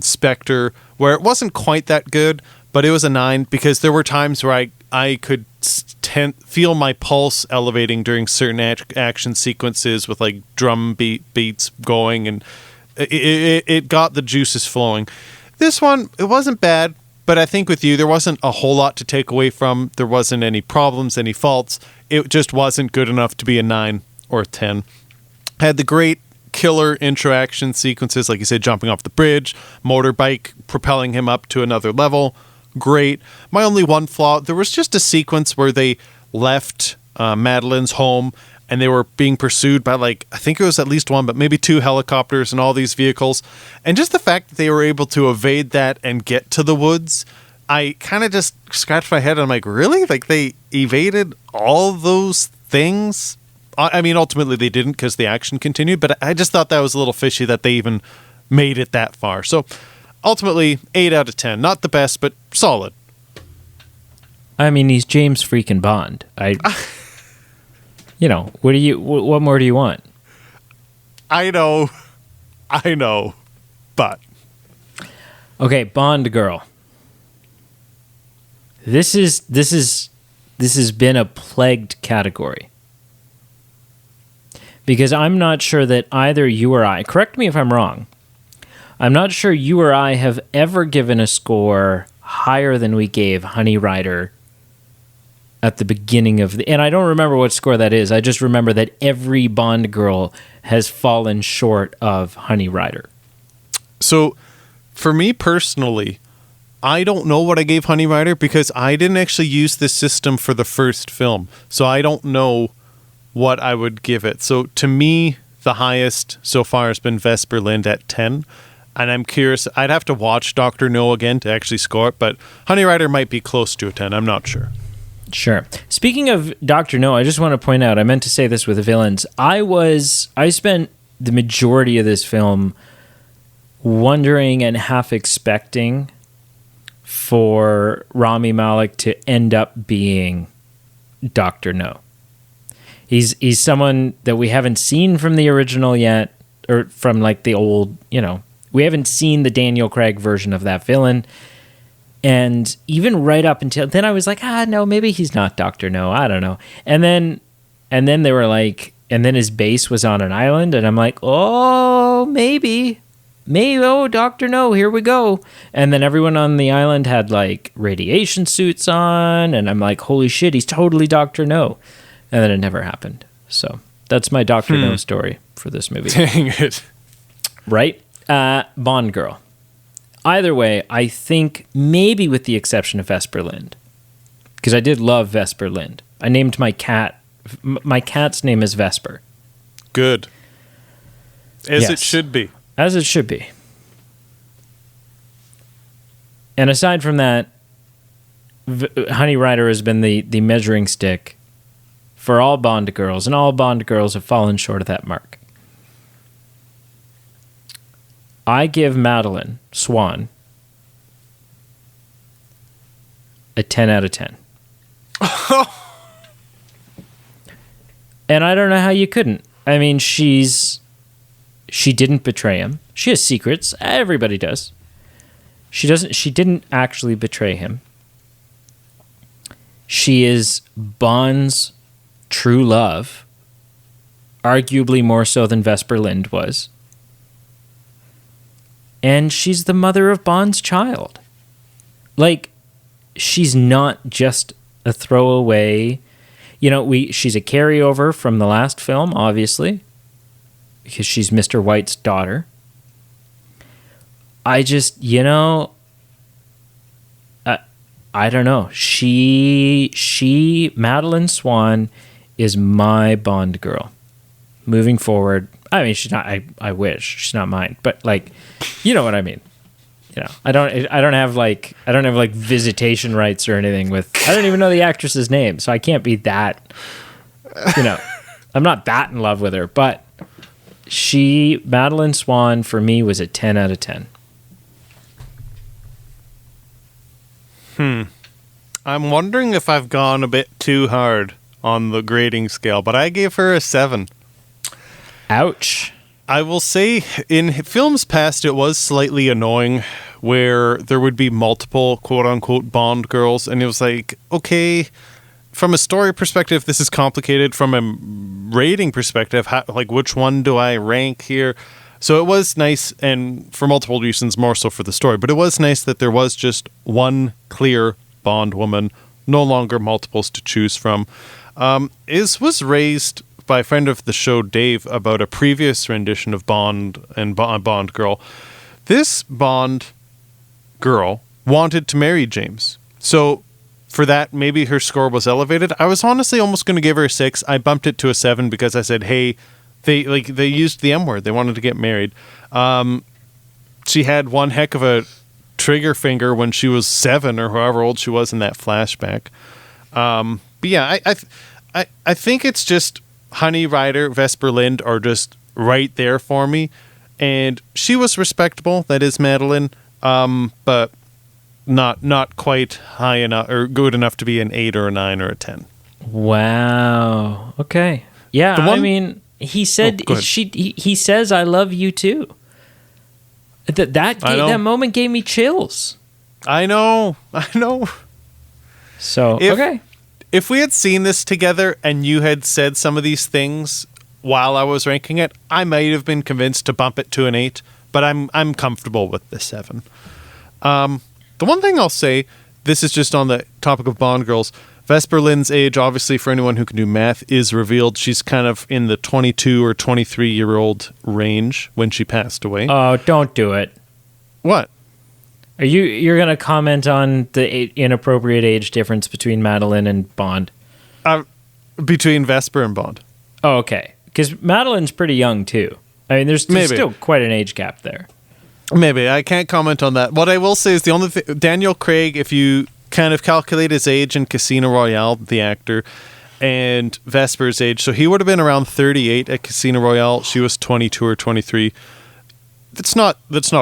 Spectre, where it wasn't quite that good, but it was a 9 because there were times where I could feel my pulse elevating during certain action sequences with drum beats going, and it got the juices flowing. This one, it wasn't bad, but I think with you, there wasn't a whole lot to take away from. There wasn't any problems, any faults. It just wasn't good enough to be a 9 or a 10. Had the great killer interaction sequences, like you said, jumping off the bridge, motorbike propelling him up to another level. Great. My only one flaw, there was just a sequence where they left Madeline's home and they were being pursued by I think it was at least one, but maybe 2 helicopters and all these vehicles. And just the fact that they were able to evade that and get to the woods, I kind of just scratched my head and I'm like, really? They evaded all those things? I mean, ultimately they didn't because the action continued, but I just thought that was a little fishy that they even made it that far. So ultimately, 8 out of 10. Not the best, but solid. I mean, he's James freaking Bond. What more do you want? I know, but. Okay, Bond girl. This has been a plagued category. Because I'm not sure that either you or I, correct me if I'm wrong, I'm not sure you or I have ever given a score higher than we gave Honey Rider at the beginning of and I don't remember what score that is. I just remember that every Bond girl has fallen short of Honey Rider. So, for me personally, I don't know what I gave Honey Rider because I didn't actually use this system for the first film. So I don't know what I would give it. So to me, the highest so far has been Vesper Lynd at 10. And I'm curious, I'd have to watch Dr. No again to actually score it, but Honey Rider might be close to a 10. I'm not sure. Sure. Speaking of Dr. No, I just want to point out, I meant to say this with the villains. I spent the majority of this film wondering and half expecting for Rami Malek to end up being Dr. No. He's someone that we haven't seen from the original yet, or from the old, we haven't seen the Daniel Craig version of that villain. And even right up until then, I was like, no, maybe he's not Dr. No. I don't know. And then they were and then his base was on an island, and I'm like, oh, oh, maybe, oh, Dr. No, here we go. And then everyone on the island had like radiation suits on, and I'm like, holy shit, he's totally Dr. No. And then it never happened. So that's my Dr. No story for this movie. Dang it. Right? Bond girl. Either way, I think maybe with the exception of Vesper Lind, because I did love Vesper Lind. I named my cat. My cat's name is Vesper. Good. As Yes. it should be. As it should be. And aside from that, Honey Rider has been the measuring stick for all Bond girls, and all Bond girls have fallen short of that mark. I give Madeline Swan a 10 out of 10. And I don't know how you couldn't. I mean, she didn't betray him. She has secrets. Everybody does. She didn't actually betray him. She is Bond's true love, arguably more so than Vesper Lind was. And she's the mother of Bond's child. Like, she's not just a throwaway. You know, she's a carryover from the last film, obviously, because she's Mr. White's daughter. I just, I don't know. Madeline Swan is my Bond girl. Moving forward, I mean, she's not. I wish she's not mine, but like, you know what I mean. I don't have like visitation rights or anything with. I don't even know the actress's name, so I can't be that. I'm not that in love with her, but Madeline Swan for me was a 10 out of 10. I'm wondering if I've gone a bit too hard on the grading scale, but I gave her a 7. Ouch. I will say, in films past, it was slightly annoying where there would be multiple quote-unquote Bond girls, and it was like, okay, from a story perspective, this is complicated. From a rating perspective, which one do I rank here? So it was nice, and for multiple reasons, more so for the story, but it was nice that there was just one clear Bond woman, no longer multiples to choose from. Was raised by a friend of the show, Dave, about a previous rendition of Bond and Bond Girl. This Bond girl wanted to marry James. So for that, maybe her score was elevated. I was honestly almost going to give her a 6. I bumped it to a 7 because I said, hey, they used the M word. They wanted to get married. She had one heck of a trigger finger when she was 7 or however old she was in that flashback. But yeah, I think it's just Honey Rider, Vesper Lind are just right there for me. And she was respectable, that is Madeline, but not quite high enough or good enough to be an 8 or a 9 or a 10. Wow. Okay. Yeah, I mean, he said he says I love you too. That moment gave me chills. I know. So, okay. If we had seen this together and you had said some of these things while I was ranking it, I might have been convinced to bump it to an 8, but I'm comfortable with the 7. The one thing I'll say, this is just on the topic of Bond girls, Vesper Lind's age, obviously for anyone who can do math, is revealed. She's kind of in the 22 or 23-year-old range when she passed away. Oh, don't do it. What? You're going to comment on the inappropriate age difference between Madeline and Bond? Between Vesper and Bond. Oh, okay. Because Madeline's pretty young, too. I mean, there's still quite an age gap there. Maybe. I can't comment on that. What I will say is the only thing... Daniel Craig, if you kind of calculate his age in Casino Royale, the actor, and Vesper's age, so he would have been around 38 at Casino Royale. She was 22 or 23. That's not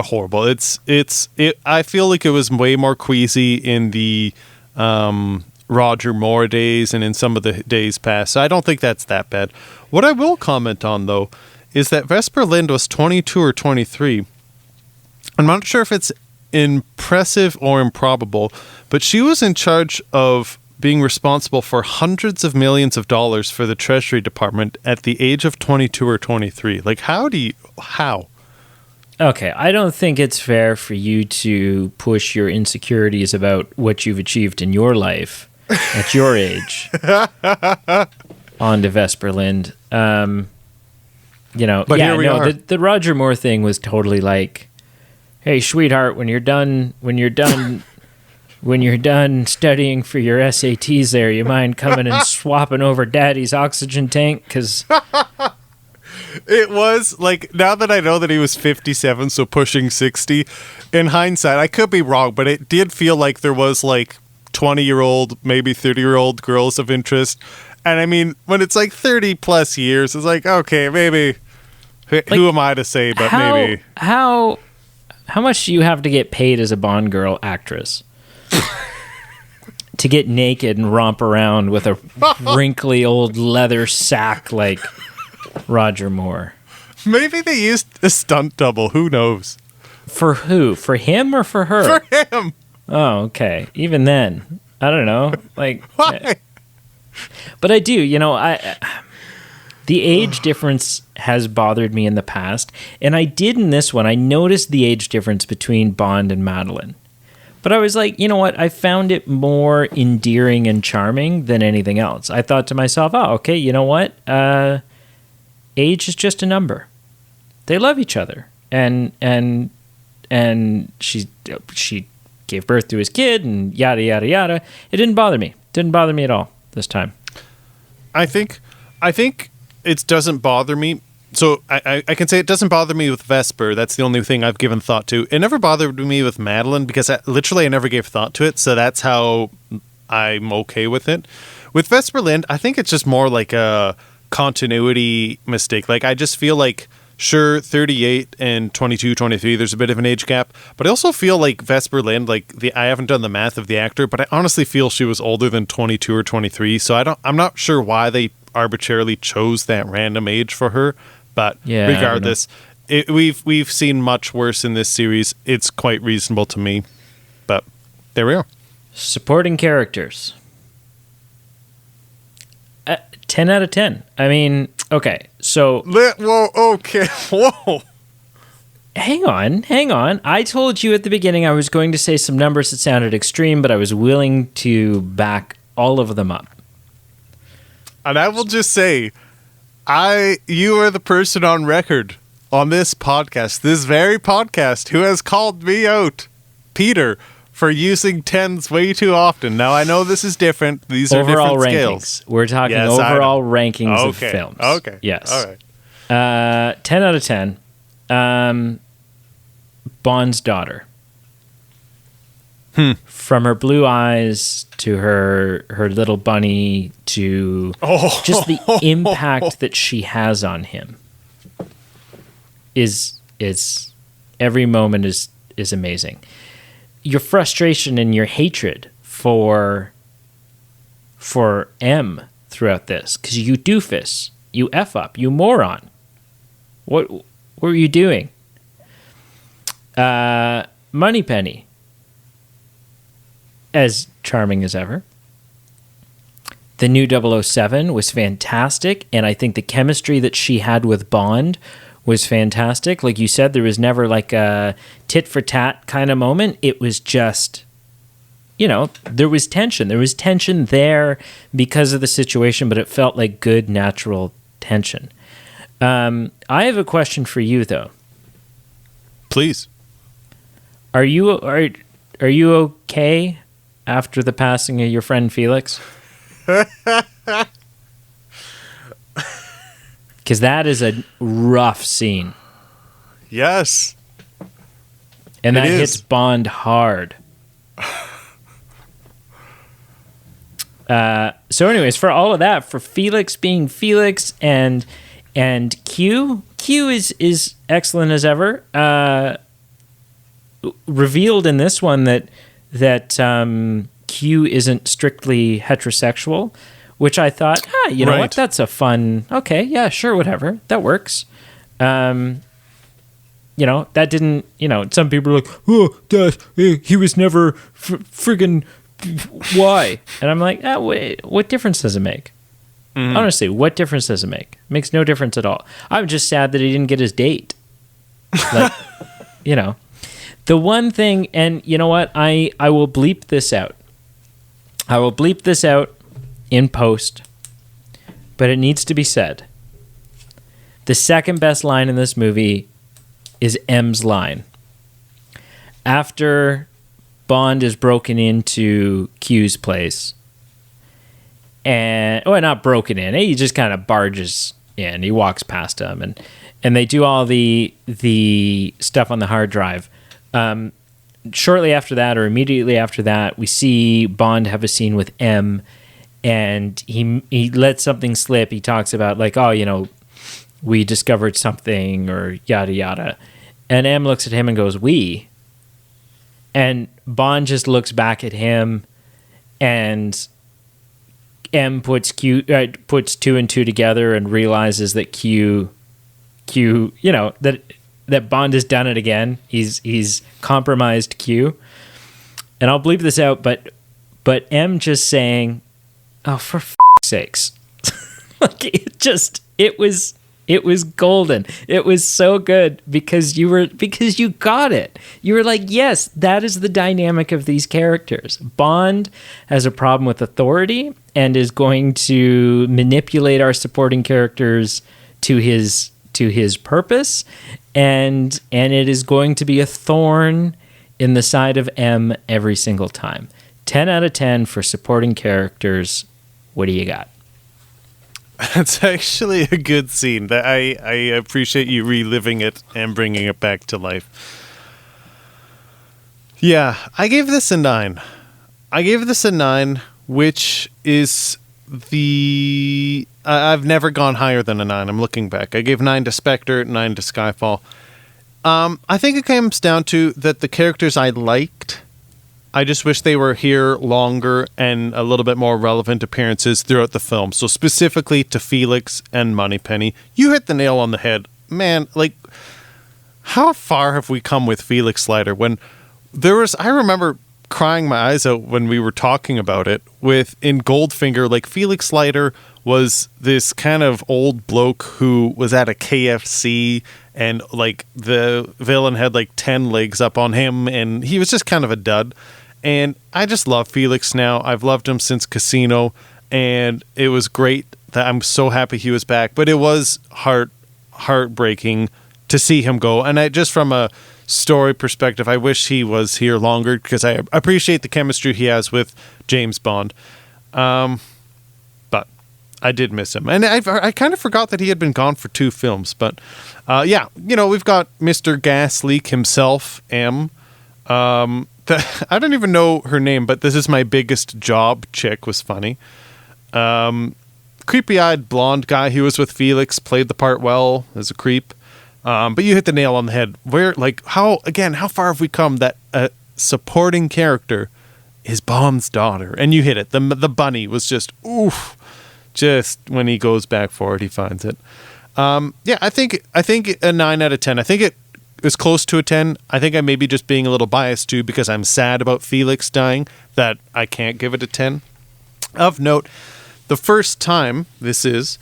horrible. I feel like it was way more queasy in the Roger Moore days and in some of the days past. So I don't think that's that bad. What I will comment on, though, is that Vesper Lind was 22 or 23. I'm not sure if it's impressive or improbable, but she was in charge of being responsible for hundreds of millions of dollars for the Treasury Department at the age of 22 or 23. Like, how? Okay, I don't think it's fair for you to push your insecurities about what you've achieved in your life at your age onto Vesper Lind. But here we are. The Roger Moore thing was totally like, hey, sweetheart, when you're done studying for your SATs there, you mind coming and swapping over daddy's oxygen tank? Because it was like, now that I know that he was 57, so pushing 60, in hindsight, I could be wrong, but it did feel like there was like 20-year-old, maybe 30-year-old girls of interest. And I mean, when it's like 30 plus years, it's like, okay, maybe, who am I to say, but maybe. How much do you have to get paid as a Bond girl actress to get naked and romp around with a wrinkly old leather sack like Roger Moore? Maybe they used a stunt double. Who knows? For who? For him or for her? For him. Oh, okay. Even then, I don't know. Like, why? But I do. The age difference has bothered me in the past, and I did in this one. I noticed the age difference between Bond and Madeline. But I was like, you know what? I found it more endearing and charming than anything else. I thought to myself, oh, okay, you know what? Age is just a number. They love each other. And she gave birth to his kid and yada, yada, yada. It didn't bother me. Didn't bother me at all this time. I think it doesn't bother me. So I can say it doesn't bother me with Vesper. That's the only thing I've given thought to. It never bothered me with Madeline because I never gave thought to it. So that's how I'm okay with it. With Vesper Lind, I think it's just more like a continuity mistake. Like, I just feel like, sure, 38 and 22, 23, there's a bit of an age gap. But I also feel like Vesper Lind, I haven't done the math of the actor, but I honestly feel she was older than 22 or 23. So I'm not sure why they arbitrarily chose that random age for her. But yeah, regardless, we've seen much worse in this series. It's quite reasonable to me. But there we are. Supporting characters. 10 out of 10. I mean, okay, so... Whoa, okay, whoa. Hang on. I told you at the beginning I was going to say some numbers that sounded extreme, but I was willing to back all of them up. And I will just say, you are the person on record on this podcast, this very podcast, who has called me out, Peter, for using 10s way too often. Now, I know this is different. These are overall different rankings. Scales. We're talking overall rankings of films. Okay. Yes. All right. 10 out of 10. Bond's daughter. From her blue eyes to her little bunny to just the impact that she has on him is every moment is amazing. Your frustration and your hatred for M throughout this, because you doofus, you F up, you moron. What were you doing? Moneypenny, as charming as ever. The new 007 was fantastic, and I think the chemistry that she had with Bond was fantastic. Like you said, there was never like a tit for tat kind of moment. It was just, there was tension. There was tension there because of the situation, but it felt like good, natural tension. I have a question for you, though. Please. Are you okay after the passing of your friend Felix? Because that is a rough scene. Yes. And that hits Bond hard. So anyways, for all of that, for Felix being Felix and Q is excellent as ever. Revealed in this one that Q isn't strictly heterosexual, which I thought, you know what, that's a fun, okay, yeah, sure, whatever, that works. That didn't, some people are like, oh, he was never friggin' why? And I'm like, wait, what difference does it make? Honestly, what difference does it make? It makes no difference at all. I'm just sad that he didn't get his date. Like, you know, the one thing, and you know what? I will bleep this out. I will bleep this out in post, but it needs to be said. The second best line in this movie is M's line. After Bond is broken into Q's place, and not broken in, he just kind of barges in. He walks past him, and they do all the stuff on the hard drive. Shortly after that, or immediately after that, we see Bond have a scene with M, and he lets something slip. He talks about like, oh, you know, we discovered something, or yada yada, and M looks at him and goes, "We." And Bond just looks back at him, and M puts two and two together and realizes that Q, you know, that Bond has done it again. He's compromised Q. And I'll bleep this out, but M just saying, "Oh, for sakes." Like it was golden. It was so good because you got it. You were like, yes, that is the dynamic of these characters. Bond has a problem with authority and is going to manipulate our supporting characters to his purpose, and it is going to be a thorn in the side of M every single time. 10 out of 10 for supporting characters. What do you got? It's actually a good scene. That I appreciate you reliving it and bringing it back to life. Yeah, I gave this a 9. Which is I've never gone higher than a 9. I'm looking back. I gave 9 to Spectre, 9 to Skyfall. I think it comes down to that the characters I liked, I just wish they were here longer and a little bit more relevant appearances throughout the film. So specifically to Felix and Moneypenny. You hit the nail on the head. Man, like, how far have we come with Felix Leiter? When I remember crying my eyes out when we were talking about it in Goldfinger. Like, Felix Leiter was this kind of old bloke who was at a KFC, and like the villain had like 10 legs up on him, and he was just kind of a dud. And I just love Felix now. I've loved him since Casino, and it was great that I'm so happy he was back. But it was heartbreaking to see him go. And just from a story perspective, I wish he was here longer because I appreciate the chemistry he has with James Bond. But I did miss him. And I kind of forgot that he had been gone for 2 films. But yeah, you know, we've got Mr. Gas Leak himself, M. I don't even know her name, but this is my biggest job chick was funny. Creepy-eyed blonde guy who was with Felix, played the part well as a creep. But you hit the nail on the head. How far have we come that a supporting character is Bond's daughter? And you hit it. The bunny was just, oof. Just when he goes back for it, he finds it. Yeah, I think a 9 out of 10. I think it is close to a 10. I think I may be just being a little biased too because I'm sad about Felix dying that I can't give it a 10. Of note, the first time this is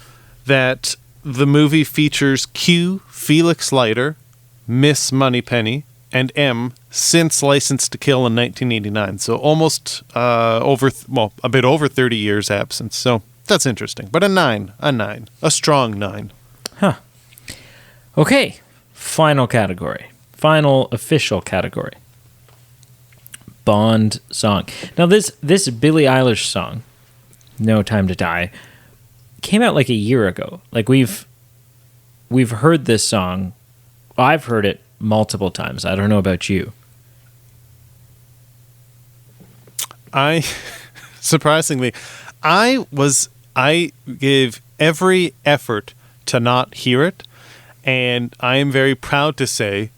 that the movie features Q, Felix Leiter, Miss Moneypenny, and M since License to Kill in 1989. So almost a bit over 30 years absence. So that's interesting. But a 9, a strong 9. Huh. Okay. Final official category. Bond song. Now this Billie Eilish song, No Time to Die, came out like a year ago. Like we've heard this song. I've heard it multiple times. I don't know about you. Surprisingly, I gave every effort to not hear it. And I am very proud to say,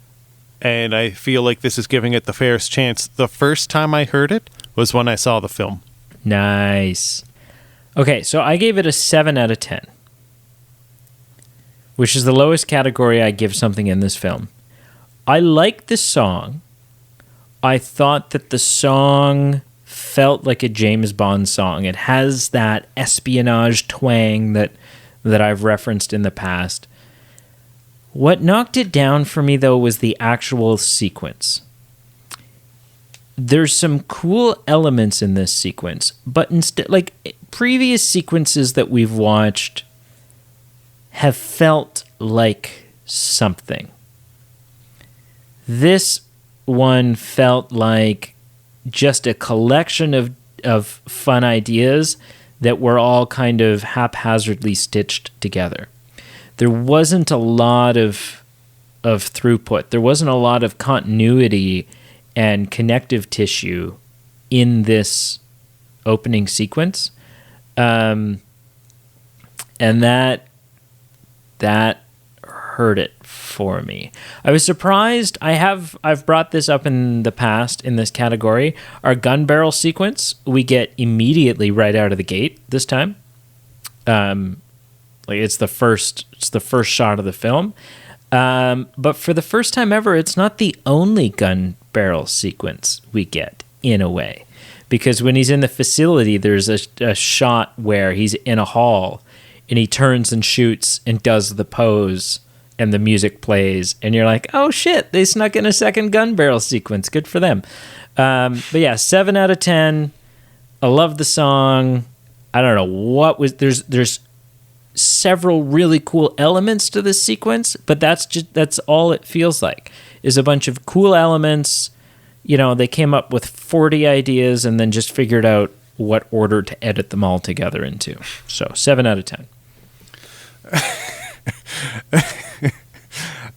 and I feel like this is giving it the fairest chance, the first time I heard it was when I saw the film. Nice. Okay, so I gave it a 7 out of 10, which is the lowest category I give something in this film. I like the song. I thought that the song felt like a James Bond song. It has that espionage twang that I've referenced in the past. What knocked it down for me, though, was the actual sequence. There's some cool elements in this sequence, but instead, like previous sequences that we've watched have felt like something. This one felt like just a collection of fun ideas that were all kind of haphazardly stitched together. There wasn't a lot of throughput. There wasn't a lot of continuity and connective tissue in this opening sequence. And that hurt it for me. I was surprised. I've brought this up in the past in this category. Our gun barrel sequence we get immediately right out of the gate this time. Like it's the first shot of the film. But for the first time ever, it's not the only gun barrel sequence we get, in a way. Because when he's in the facility, there's a shot where he's in a hall and he turns and shoots and does the pose and the music plays. And you're like, oh shit, they snuck in a second gun barrel sequence. Good for them. But yeah, 7 out of 10. I love the song. I don't know what was... There's several really cool elements to this sequence, but that's all it feels like, is a bunch of cool elements. You know, they came up with 40 ideas and then just figured out what order to edit them all together into. So 7 out of 10.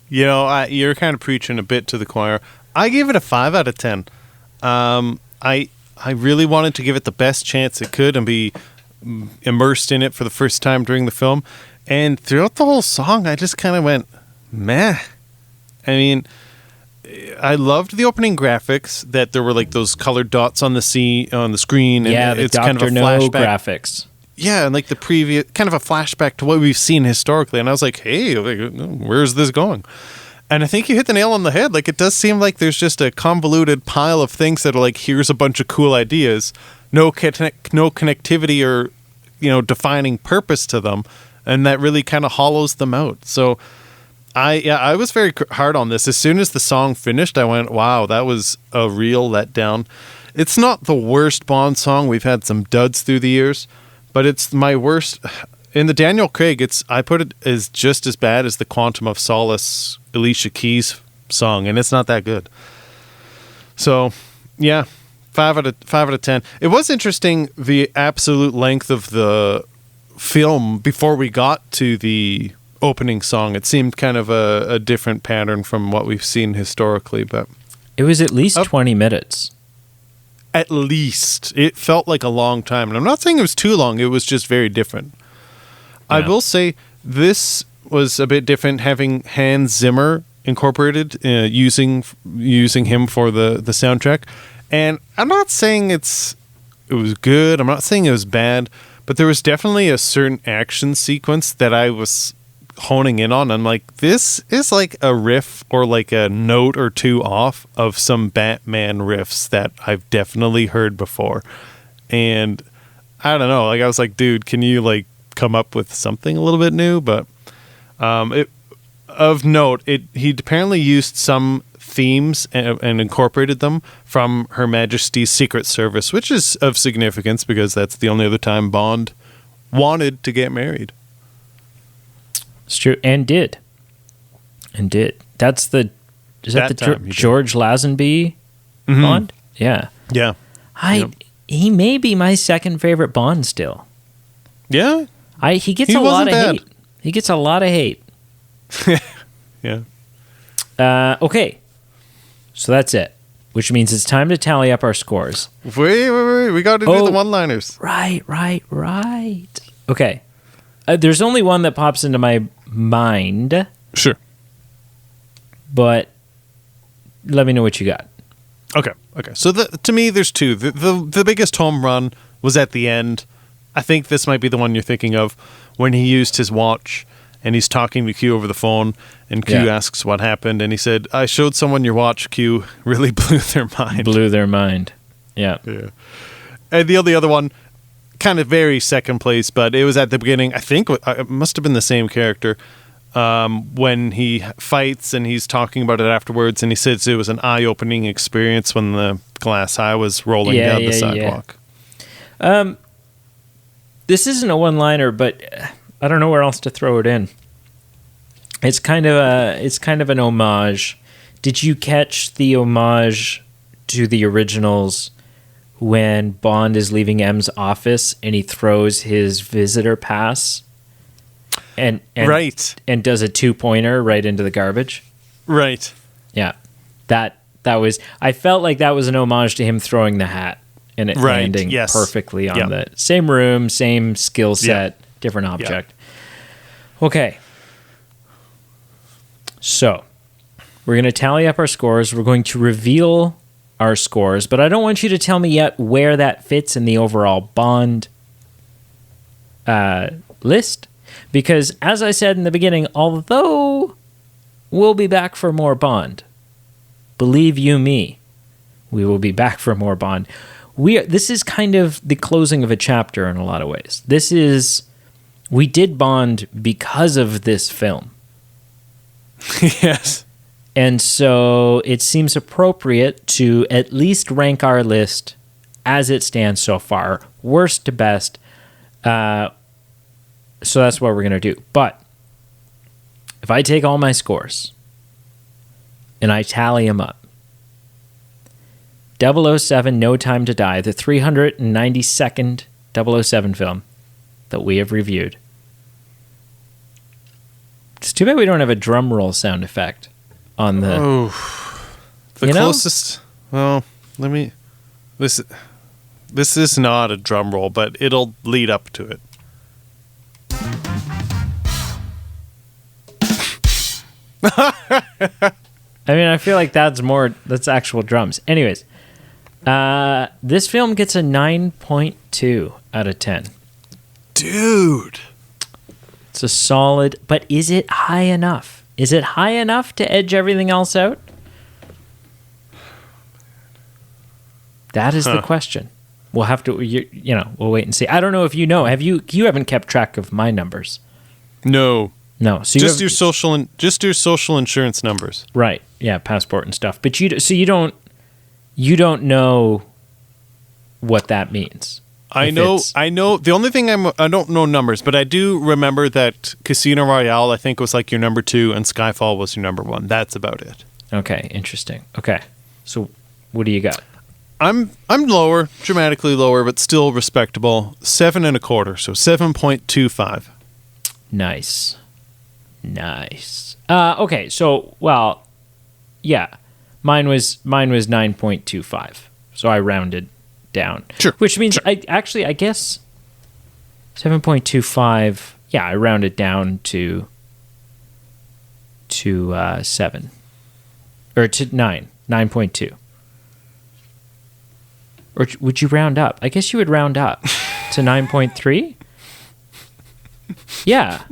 You know, you're kind of preaching a bit to the choir. I gave it a 5 out of 10. I really wanted to give it the best chance it could and be immersed in it for the first time during the film, and throughout the whole song I just kind of went meh. I mean, I loved the opening graphics, that there were like those colored dots on the screen, and yeah, the it's Dr. kind of a No flashback graphics. Yeah, and like the previous kind of a flashback to what we've seen historically, and I was like, hey, where's this going? And I think you hit the nail on the head. Like, it does seem like there's just a convoluted pile of things that are like, here's a bunch of cool ideas, no connectivity or, you know, defining purpose to them, and that really kind of hollows them out. So I was very hard on this. As soon as the song finished, I went, wow, that was a real letdown. It's not the worst Bond song. We've had some duds through the years, but it's my worst. In the Daniel Craig, I put it as just as bad as the Quantum of Solace Alicia Keys song, and it's not that good. So, yeah, 5 out of 10. It was interesting, the absolute length of the film before we got to the opening song. It seemed kind of a different pattern from what we've seen historically, but It was at least 20 minutes. At least. It felt like a long time. And I'm not saying it was too long. It was just very different. Yeah. I will say this was a bit different, having Hans Zimmer incorporated, using him for the soundtrack. And I'm not saying it was good. I'm not saying it was bad. But there was definitely a certain action sequence that I was honing in on. I'm like, this is like a riff or like a note or two off of some Batman riffs that I've definitely heard before. And I don't know, like I was like, dude, can you like come up with something a little bit new? But of note, he apparently used some themes and incorporated them from Her Majesty's Secret Service, which is of significance because that's the only other time Bond wanted to get married. It's true, and did. That's the George Lazenby Bond? Yeah. Yeah. He may be my second favorite Bond still. Yeah. He gets a lot of hate. He gets a lot of hate. Yeah. Okay. So that's it. Which means it's time to tally up our scores. Wait. We got to do the one-liners. Right. Okay. There's only one that pops into my mind. Sure. But let me know what you got. Okay. So to me, there's two. The biggest home run was at the end. I think this might be the one you're thinking of, when he used his watch and he's talking to Q over the phone, and Q asks what happened, and he said, I showed someone your watch, Q. Really blew their mind. Yeah. And the other one, kind of very second place, but it was at the beginning. I think it must have been the same character when he fights and he's talking about it afterwards, and he says it was an eye-opening experience when the glass eye was rolling down the sidewalk. This isn't a one-liner, but I don't know where else to throw it in. It's kind of an homage. Did you catch the homage to the originals when Bond is leaving M's office and he throws his visitor pass and does a 2-pointer right into the garbage? Right. Yeah. That was, I felt like that was an homage to him throwing the hat and it landing perfectly on the same room, same skill set, different object. Okay. So, we're going to tally up our scores. We're going to reveal our scores, but I don't want you to tell me yet where that fits in the overall Bond list, because as I said in the beginning, although we'll be back for more Bond, believe you me, we will be back for more Bond. This is kind of the closing of a chapter in a lot of ways. We did Bond because of this film. Yes. And so it seems appropriate to at least rank our list as it stands so far, worst to best. So that's what we're going to do. But if I take all my scores and I tally them up, 007 No Time to Die, the 392nd 007 film that we have reviewed. It's too bad we don't have a drum roll sound effect on the... The closest... Well, let me... This is not a drum roll, but it'll lead up to it. I mean, I feel like that's actual drums. Anyways, this film gets a 9.2 out of 10. Dude. It's a solid, but is it high enough? Is it high enough to edge everything else out? That is the question. We'll have to, we'll wait and see. I don't know if you know. You haven't kept track of my numbers. No. So just your social insurance numbers. Right. Yeah, passport and stuff. But you don't know what that means. I know. The only thing I don't know numbers, but I do remember that Casino Royale, I think, was like your number 2, and Skyfall was your number 1. That's about it. Okay, interesting. Okay, so what do you got? I'm lower, dramatically lower, but still respectable. 7.25, so 7.25. Nice. Okay, so yeah, mine was 9.25. So I rounded down. Sure. Which means I guess 7.25. Yeah, I rounded down to 7 or to 9.2. Or would you round up? I guess you would round up to 9.3. Yeah.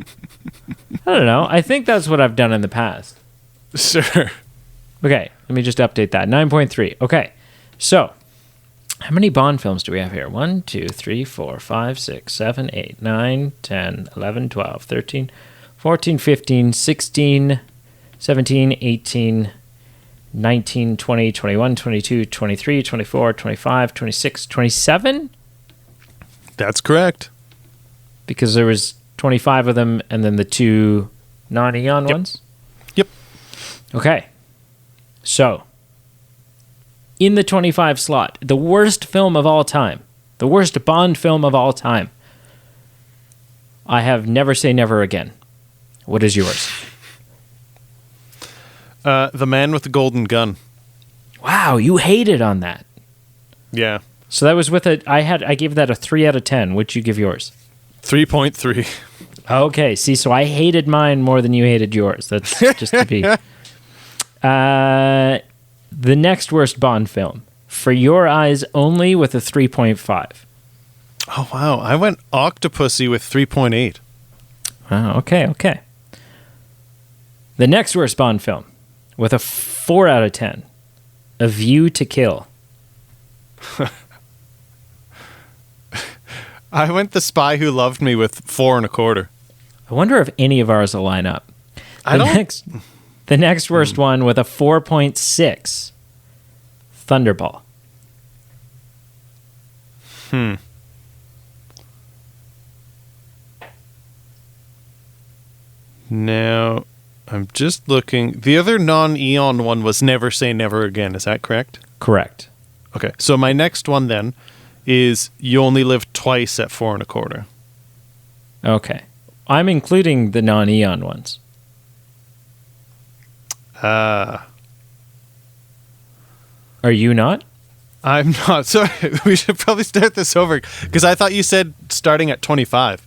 I don't know. I think that's what I've done in the past. Sure. Okay, let me just update that. 9.3. Okay. So, how many Bond films do we have here? 1, 2, 3, 4, 5, 6, 7, 8, 9, 10, 11, 12, 13, 14, 15, 16, 17, 18, 19, 20, 21, 22, 23, 24, 25, 26, 27? That's correct. Because there was 25 of them and then the 2 non-Eon ones? Yep. Okay. So, in the 25 slot, the worst film of all time, the worst Bond film of all time, I have Never Say Never Again. What is yours? The Man with the Golden Gun. Wow, you hated on that. Yeah. So that was with I gave that a 3 out of 10. What'd you give yours? 3.3. Okay, see, so I hated mine more than you hated yours. That's just to be... the next worst Bond film, For Your Eyes Only, with a 3.5. Oh, wow. I went Octopussy with 3.8. Wow, okay. The next worst Bond film, with a 4 out of 10, A View to Kill. I went The Spy Who Loved Me with 4.25. I wonder if any of ours will line up. I don't. The next worst one with a 4.6, Thunderball. Now, I'm just looking. The other non-Eon one was Never Say Never Again. Is that correct? Correct. Okay. So my next one then is You Only Live Twice at 4.25. Okay. I'm including the non-Eon ones. Ah. Are you not? I'm not. Sorry. We should probably start this over because I thought you said starting at 25.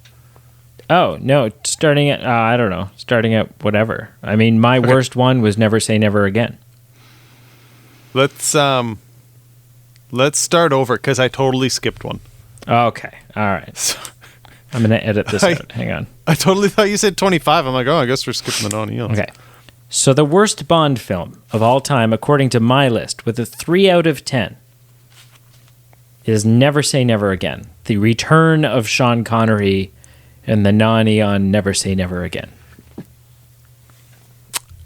Oh, no. Starting at, I don't know. Starting at whatever. I mean, my worst one was Never Say Never Again. Let's start over because I totally skipped one. Okay. All right. I'm going to edit this out. Hang on. I totally thought you said 25. I'm like, oh, I guess we're skipping the non-Eon. Okay. So the worst Bond film of all time, according to my list, with a 3 out of 10, is Never Say Never Again. The return of Sean Connery and the non-Eon Never Say Never Again.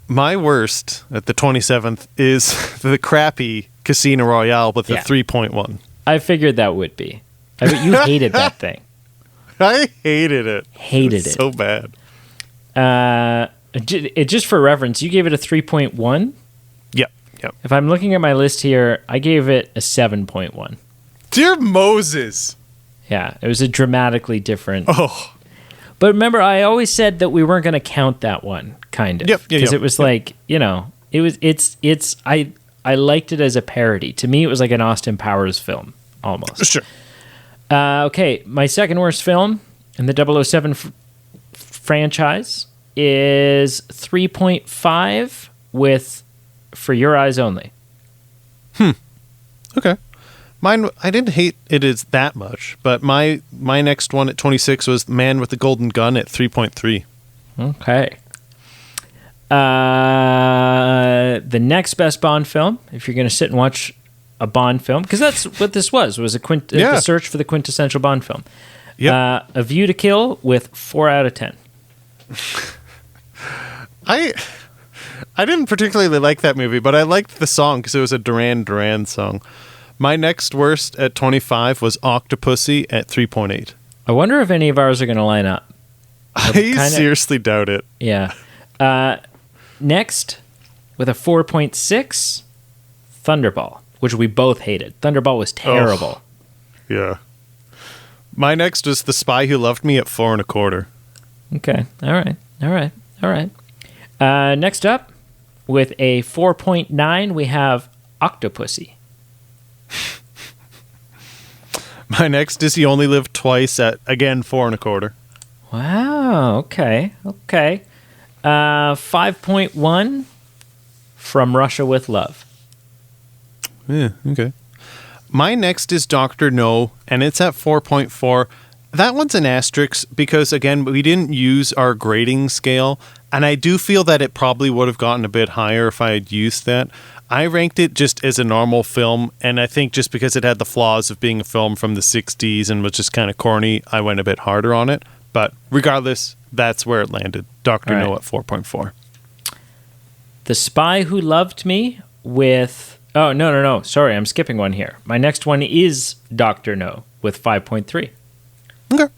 My worst at the 27th is the crappy Casino Royale with a 3.1. I figured that would be. I bet you hated that thing. I hated it. Hated it. So bad. Just for reference, you gave it a 3.1? Yep. If I'm looking at my list here, I gave it a 7.1. Dear Moses. Yeah, it was a dramatically different. Oh. But remember, I always said that we weren't going to count that one, kind of. Yep. Because it was like, I liked it as a parody. To me, it was like an Austin Powers film, almost. Sure. Okay, my second worst film in the 007 franchise is 3.5 with For Your Eyes Only. Okay. Mine, I didn't hate it as that much, but my next one at 26 was Man with the Golden Gun at 3.3. Okay. The next best Bond film, if you're going to sit and watch a Bond film, because that's what this was the search for the quintessential Bond film. Yep. A View to Kill with 4 out of 10. I didn't particularly like that movie, but I liked the song because it was a Duran Duran song. My next worst at 25 was Octopussy at 3.8. I wonder if any of ours are going to line up. I seriously doubt it. Yeah. Next, with a 4.6, Thunderball, which we both hated. Thunderball was terrible. Oh, yeah. My next was The Spy Who Loved Me at 4.25. Okay. All right. Next up, with a 4.9, we have Octopussy. My next is You Only Live Twice at, again, 4.25. Wow. Okay. 5.1 From Russia with Love. Yeah, okay. My next is Dr. No, and it's at 4.4. That one's an asterisk because, again, we didn't use our grading scale, and I do feel that it probably would have gotten a bit higher if I had used that. I ranked it just as a normal film, and I think just because it had the flaws of being a film from the 60s and was just kind of corny, I went a bit harder on it. But regardless, that's where it landed. Dr. No at 4.4. The Spy Who Loved Me with... Oh, no. Sorry, I'm skipping one here. My next one is Dr. No with 5.3. Okay.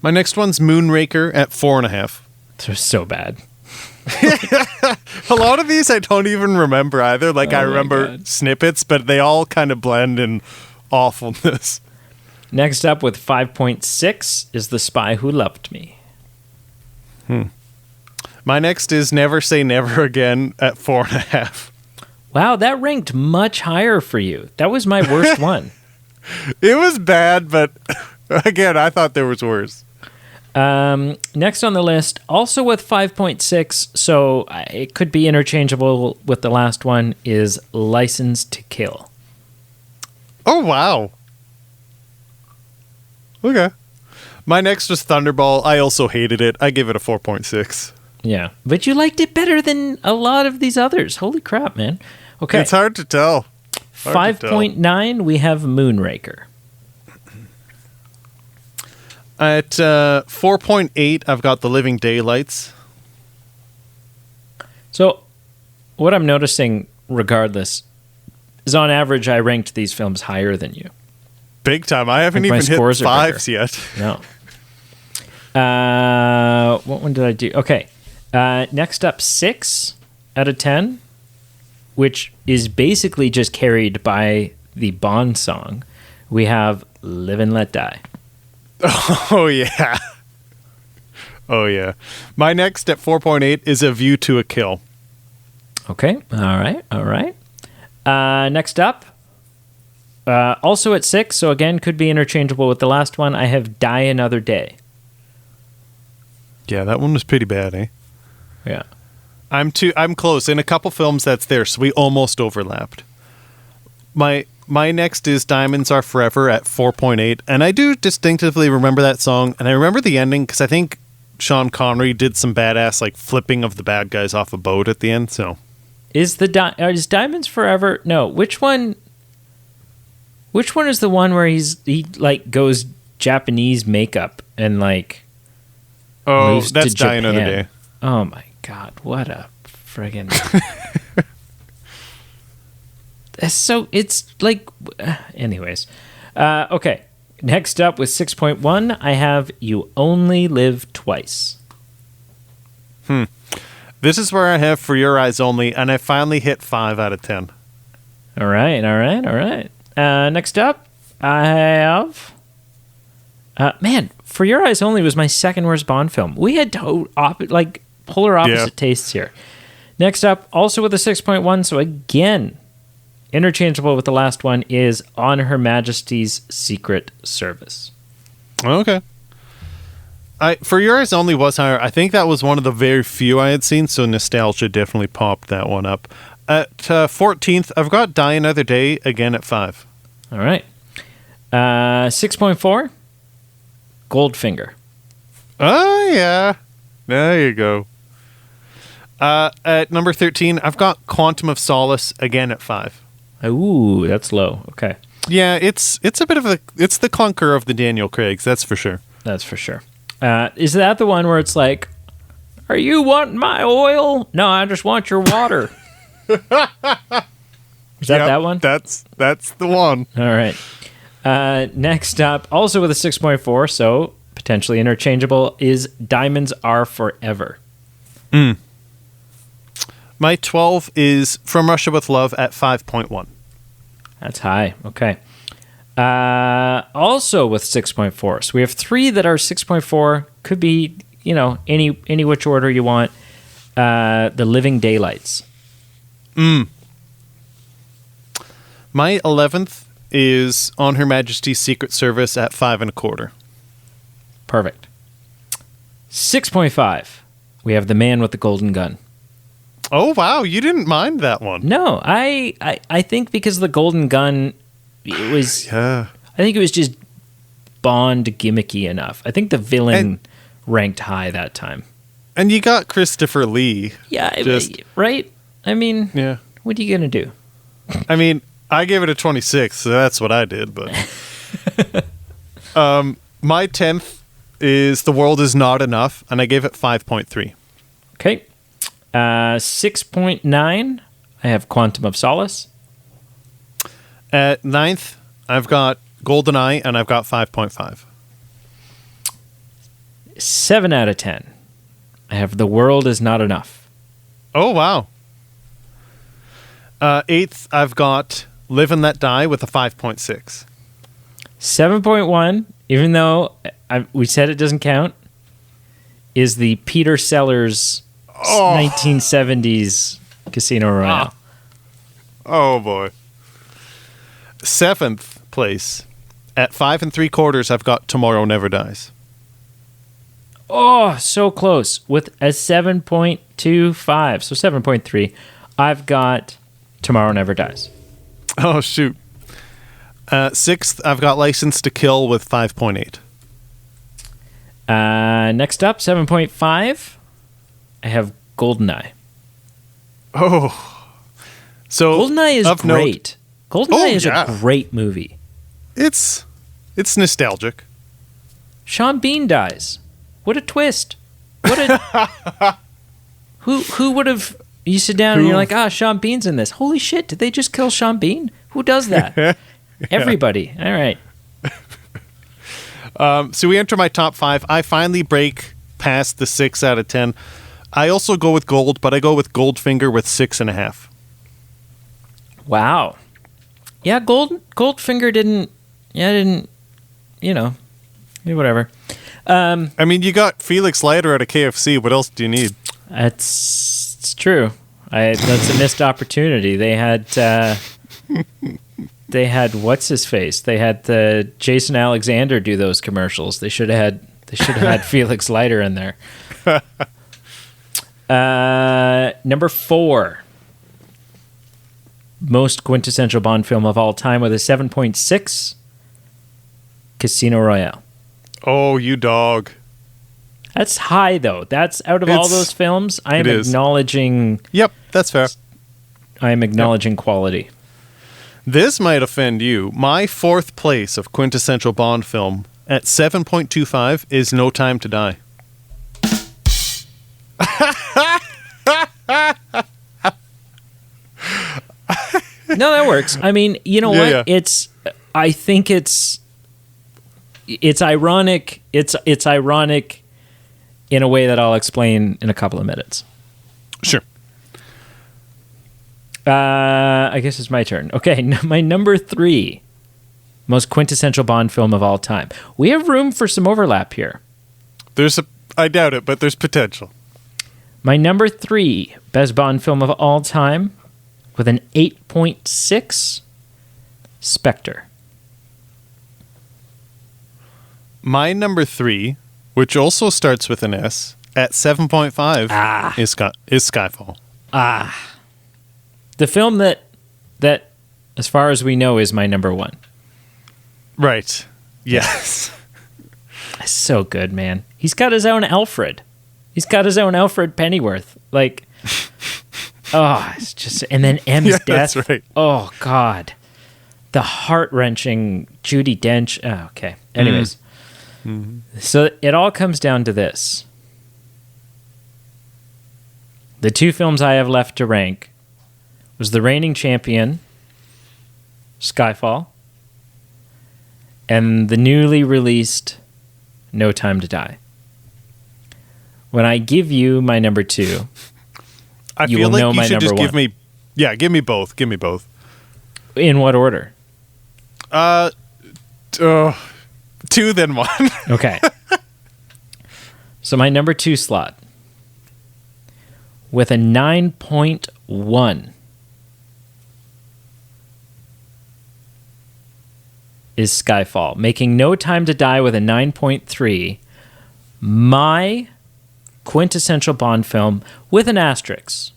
My next one's Moonraker at 4.5. They're so bad. A lot of these I don't even remember either. Like, I remember snippets, but they all kind of blend in awfulness. Next up with 5.6 is The Spy Who Loved Me. My next is Never Say Never Again at 4.5. Wow, that ranked much higher for you. That was my worst one. It was bad, but again, I thought there was worse. Next on the list, also with 5.6, so it could be interchangeable with the last one, is License to Kill. Oh, wow. Okay. My next was Thunderball. I also hated it. I give it a 4.6. Yeah, but you liked it better than a lot of these others. Holy crap, man. Okay. It's hard to tell. 5.9, we have Moonraker. At 4.8, I've got The Living Daylights. So, what I'm noticing, regardless, is on average, I ranked these films higher than you. Big time. I haven't My even hit scores are fives bigger. yet. No. What one did I do? Okay. Next up, 6 out of 10, which is basically just carried by the Bond song. We have Live and Let Die. Oh, yeah. Oh, yeah. My next at 4.8 is A View to a Kill. Okay. All right. Next up, also at 6, so again, could be interchangeable with the last one, I have Die Another Day. Yeah, that one was pretty bad, eh? Yeah. I'm close. In a couple films that's there, so we almost overlapped. My next is Diamonds Are Forever at 4.8, and I do distinctively remember that song, and I remember the ending because I think Sean Connery did some badass like flipping of the bad guys off a boat at the end. So Is Diamonds Forever? No, which one? Which one is the one where he like goes Japanese makeup and like moves that's to Die Japan? Another Day. Oh my god, what a friggin' it's like anyways. Okay. Next up with 6.1, I have You Only Live Twice. This is where I have For Your Eyes Only, and I finally hit 5 out of 10. All right. Next up, I have For Your Eyes Only was my second worst Bond film. We had polar opposite tastes here. Next up, also with a 6.1, so again, interchangeable with the last one, is On Her Majesty's Secret Service. Okay. For Your Eyes Only was higher. I think that was one of the very few I had seen, so nostalgia definitely popped that one up. At 14th, I've got Die Another Day, again at 5. All right. 6.4, Goldfinger. Oh, yeah. There you go. At number 13, I've got Quantum of Solace, again at 5. Ooh, that's low. Okay. Yeah, it's a bit of it's the clunker of the Daniel Craigs, that's for sure. That's for sure. Is that the one where it's like, are you wanting my oil? No, I just want your water. Is that one? That's the one. All right. Next up, also with a 6.4, so potentially interchangeable, is Diamonds Are Forever. My 12 is From Russia with Love at 5.1. That's high. Okay. Also with 6.4. So we have 3 that are 6.4. Could be, any which order you want. The Living Daylights. My 11th is On Her Majesty's Secret Service at 5.25. Perfect. 6.5. We have The Man with the Golden Gun. Oh, wow. You didn't mind that one. No, I think because of the Golden Gun, it was... Yeah. I think it was just Bond gimmicky enough. I think the villain ranked high that time. And you got Christopher Lee. Yeah, right? I mean, Yeah. what are you going to do? I mean, I gave it a 26, so that's what I did. But my 10th is The World Is Not Enough, and I gave it 5.3. Okay. 6.9, I have Quantum of Solace. At 9th, I've got GoldenEye, and I've got 5.5. 7 out of 10, I have The World Is Not Enough. Oh, wow. 8th, I've got Live and Let Die with a 5.6. 7.1, even though we said it doesn't count, is the Peter Sellers 1970s Casino Royale. Oh, boy. 7th place. At 5.75, I've got Tomorrow Never Dies. Oh, so close. With a 7.25, so 7.3, I've got Tomorrow Never Dies. Oh, shoot. 6th, I've got License to Kill with 5.8. Next up, 7.5, I have GoldenEye. Oh. So GoldenEye is great. GoldenEye is a great movie. It's nostalgic. Sean Bean dies. What a twist. What a... Who would have... You sit down and you're like, Sean Bean's in this. Holy shit, did they just kill Sean Bean? Who does that? Yeah. Everybody. All right. So we enter my top 5. I finally break past the 6 out of 10. I also go with Gold, but I go with Goldfinger with 6.5. Wow. Yeah, Goldfinger didn't, whatever. I mean, you got Felix Leiter at a KFC. What else do you need? It's true. That's a missed opportunity. They had what's his face? They had the Jason Alexander do those commercials. They should have had Felix Leiter in there. Number 4. Most quintessential Bond film of all time with a 7.6. Casino Royale. Oh, you dog. That's high, though. That's out of all those films. I am acknowledging... Yep, that's fair. I am acknowledging quality. This might offend you. My 4th place of quintessential Bond film at 7.25 is No Time to Die. No, that works. I mean, you know what? Yeah. I think it's ironic. It's ironic in a way that I'll explain in a couple of minutes. Sure. I guess it's my turn. Okay, my number 3 most quintessential Bond film of all time. We have room for some overlap here. I doubt it, but there's potential. My number 3 best Bond film of all time with an 8.6, Spectre. My number 3, which also starts with an S, at 7.5 is Skyfall. The film that, as far as we know, is my number 1. Right. Yes. It's so good, man. He's got his own Alfred. He's got his own Alfred Pennyworth. Like, it's just... And then M's death. That's right. Oh, God. The heart-wrenching Judi Dench. Oh, okay. Anyways. So it all comes down to this. The 2 films I have left to rank was the reigning champion, Skyfall, and the newly released No Time to Die. When I give you my number 2, I you feel will like know you my should number just 1. give me... Yeah, give me both. Give me both. In what order? 2, then 1. Okay. So my number 2 slot with a 9.1 is Skyfall, making No Time to Die with a 9.3 my quintessential Bond film with an asterisk.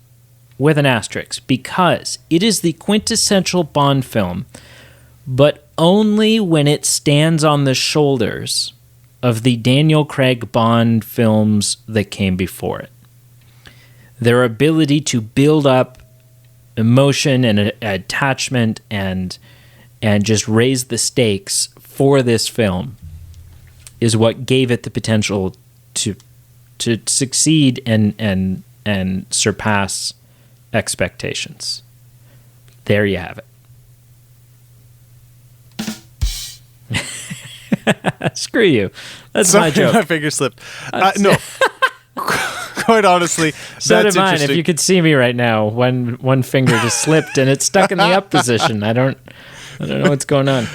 With an asterisk, because it is the quintessential Bond film, but only when it stands on the shoulders of the Daniel Craig Bond films that came before it. Their ability to build up emotion and attachment and just raise the stakes for this film is what gave it the potential to succeed and surpass expectations. There you have it. Screw you. That's my joke. My finger slipped. No. Quite honestly, So that's did mine. interesting. If you could see me right now, one finger just slipped and it's stuck in the up position. I don't know what's going on.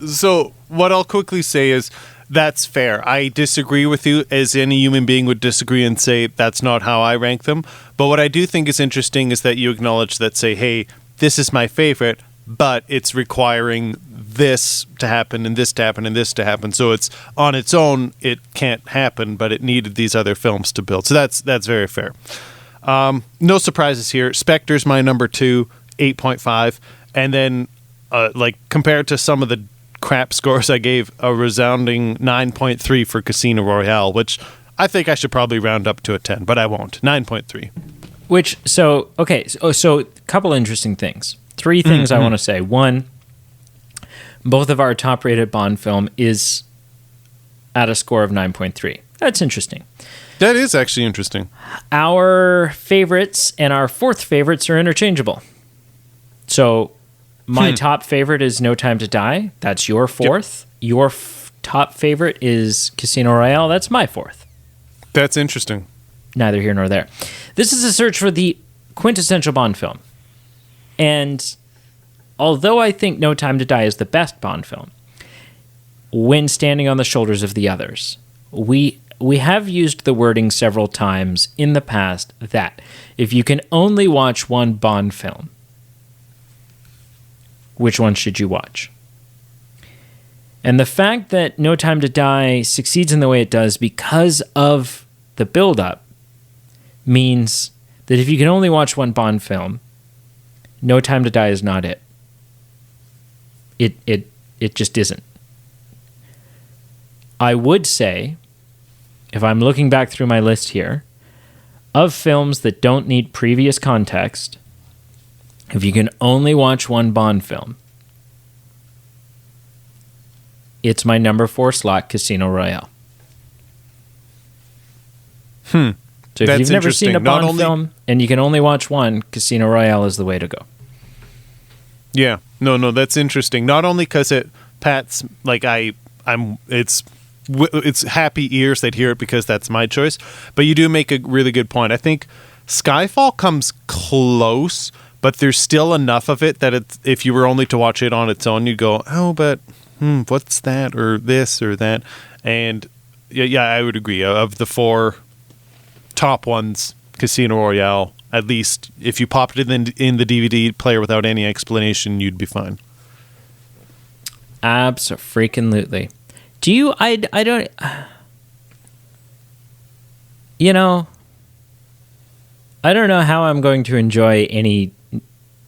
So what I'll quickly say is that's fair. I disagree with you, as any human being would disagree and say that's not how I rank them. But what I do think is interesting is that you acknowledge that, say, hey, this is my favorite, but it's requiring this to happen and this to happen and this to happen. So it's on its own, it can't happen, but it needed these other films to build. So that's very fair. No surprises here. Spectre's my number 2, 8.5. And then, compared to some of the crap scores, I gave a resounding 9.3 for Casino Royale, which I think I should probably round up to a 10, but I won't. 9.3. So a couple interesting things. 3 things I want to say. One, both of our top-rated Bond film is at a score of 9.3. That's interesting. That is actually interesting. Our favorites and our fourth favorites are interchangeable. So my top favorite is No Time to Die. That's your fourth. Yep. Your top favorite is Casino Royale. That's my fourth. That's interesting. Neither here nor there. This is a search for the quintessential Bond film. And although I think No Time to Die is the best Bond film, when standing on the shoulders of the others, we have used the wording several times in the past that if you can only watch one Bond film, which one should you watch? And the fact that No Time to Die succeeds in the way it does because of the build-up means that if you can only watch one Bond film, No Time to Die is not it. It just isn't. I would say, if I'm looking back through my list here, of films that don't need previous context, if you can only watch one Bond film, it's my number 4 slot, Casino Royale. So if you've never seen a Bond film and you can only watch one, Casino Royale is the way to go. Yeah. No, that's interesting. Not only because Pat's like it's happy ears that hear it because that's my choice, but you do make a really good point. I think Skyfall comes close, but there's still enough of it that if you were only to watch it on its own, you'd go, oh, but what's that or this or that? And yeah, I would agree. Of the 4 top ones, Casino Royale, at least if you popped it in the DVD player without any explanation, you'd be fine. Abso-freaking-lutely. Do you... I don't... You know, I don't know how I'm going to enjoy any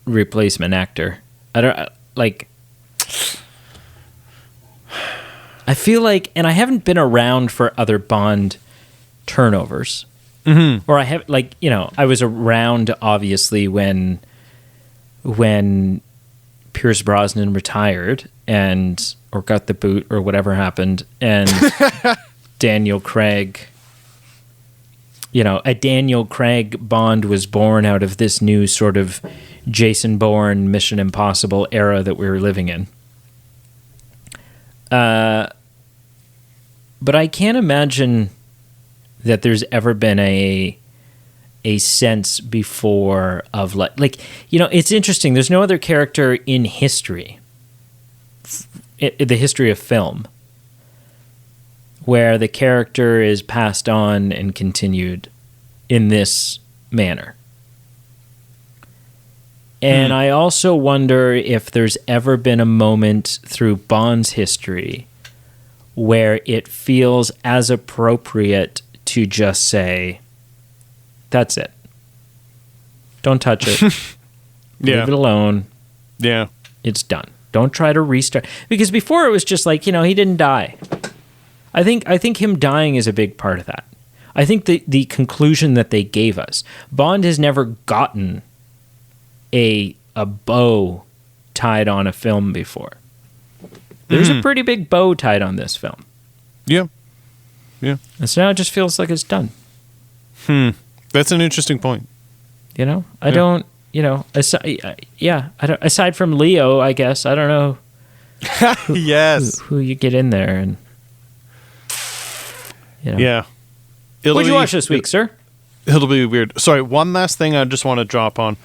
replacement actor. I don't... Like... I feel like... And I haven't been around for other Bond turnovers. Mm-hmm. Or I have... Like, you know, I was around, obviously, when Pierce Brosnan retired or got the boot or whatever happened, and Daniel Craig, you know, a Daniel Craig Bond was born out of this new sort of Jason Bourne Mission Impossible era that we were living in. But I can't imagine that there's ever been a sense before of like, you know, it's interesting. There's no other character in history, the history of film, where the character is passed on and continued in this manner. And I also wonder if there's ever been a moment through Bond's history where it feels as appropriate to just say, that's it. Don't touch it. Leave it alone. Yeah. It's done. Don't try to restart. Because before it was just like, you know, he didn't die. I think him dying is a big part of that. I think the conclusion that they gave us, Bond has never gotten a bow tied on a film before. There's a pretty big bow tied on this film. Yeah. Yeah. And so now it just feels like it's done. That's an interesting point. You know, I don't, you know, aside from Leo, I guess, I don't know yes. who you get in there. And, you know. Yeah. What did you watch this week, sir? It'll be weird. Sorry, one last thing I just want to drop on.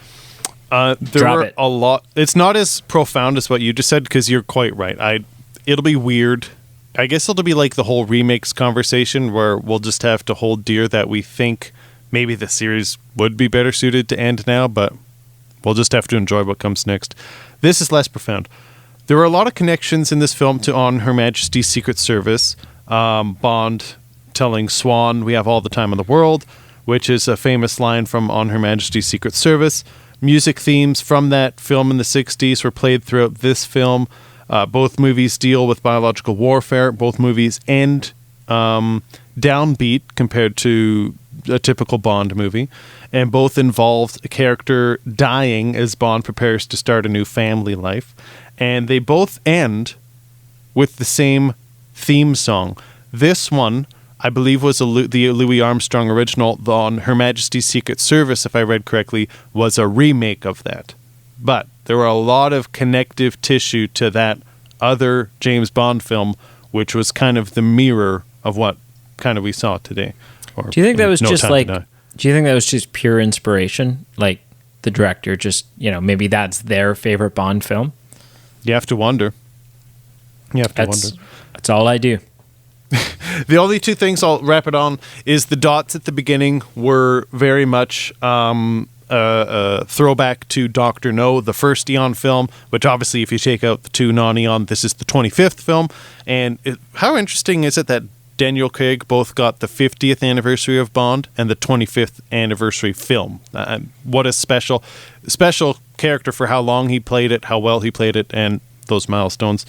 There were a lot. It's not as profound as what you just said, because you're quite right. It'll be weird. I guess it'll be like the whole remakes conversation where we'll just have to hold dear that we think maybe the series would be better suited to end now, but we'll just have to enjoy what comes next. This is less profound. There were a lot of connections in this film to On Her Majesty's Secret Service. Bond telling Swan, "We have all the time in the world," which is a famous line from On Her Majesty's Secret Service. Music themes from that film in the 60s were played throughout this film. Both movies deal with biological warfare. Both movies end downbeat compared to a typical Bond movie. And both involved a character dying as Bond prepares to start a new family life. And they both end with the same theme song. This one, I believe, was the Louis Armstrong original. On Her Majesty's Secret Service, if I read correctly, was a remake of that. But there were a lot of connective tissue to that other James Bond film, which was kind of the mirror of what kind of we saw today. Or Do you think that was No just Time to like? Die. Do you think that was just pure inspiration? Like the director just, maybe that's their favorite Bond film. You have to wonder. That's all I do. The only two things I'll wrap it on is the dots at the beginning were very much a throwback to Dr. No, the first Eon film, which obviously if you take out the two non-Eon, this is the 25th film. And how interesting is it that Daniel Craig both got the 50th anniversary of Bond and the 25th anniversary film? What a special character for how long he played it, how well he played it, and those milestones.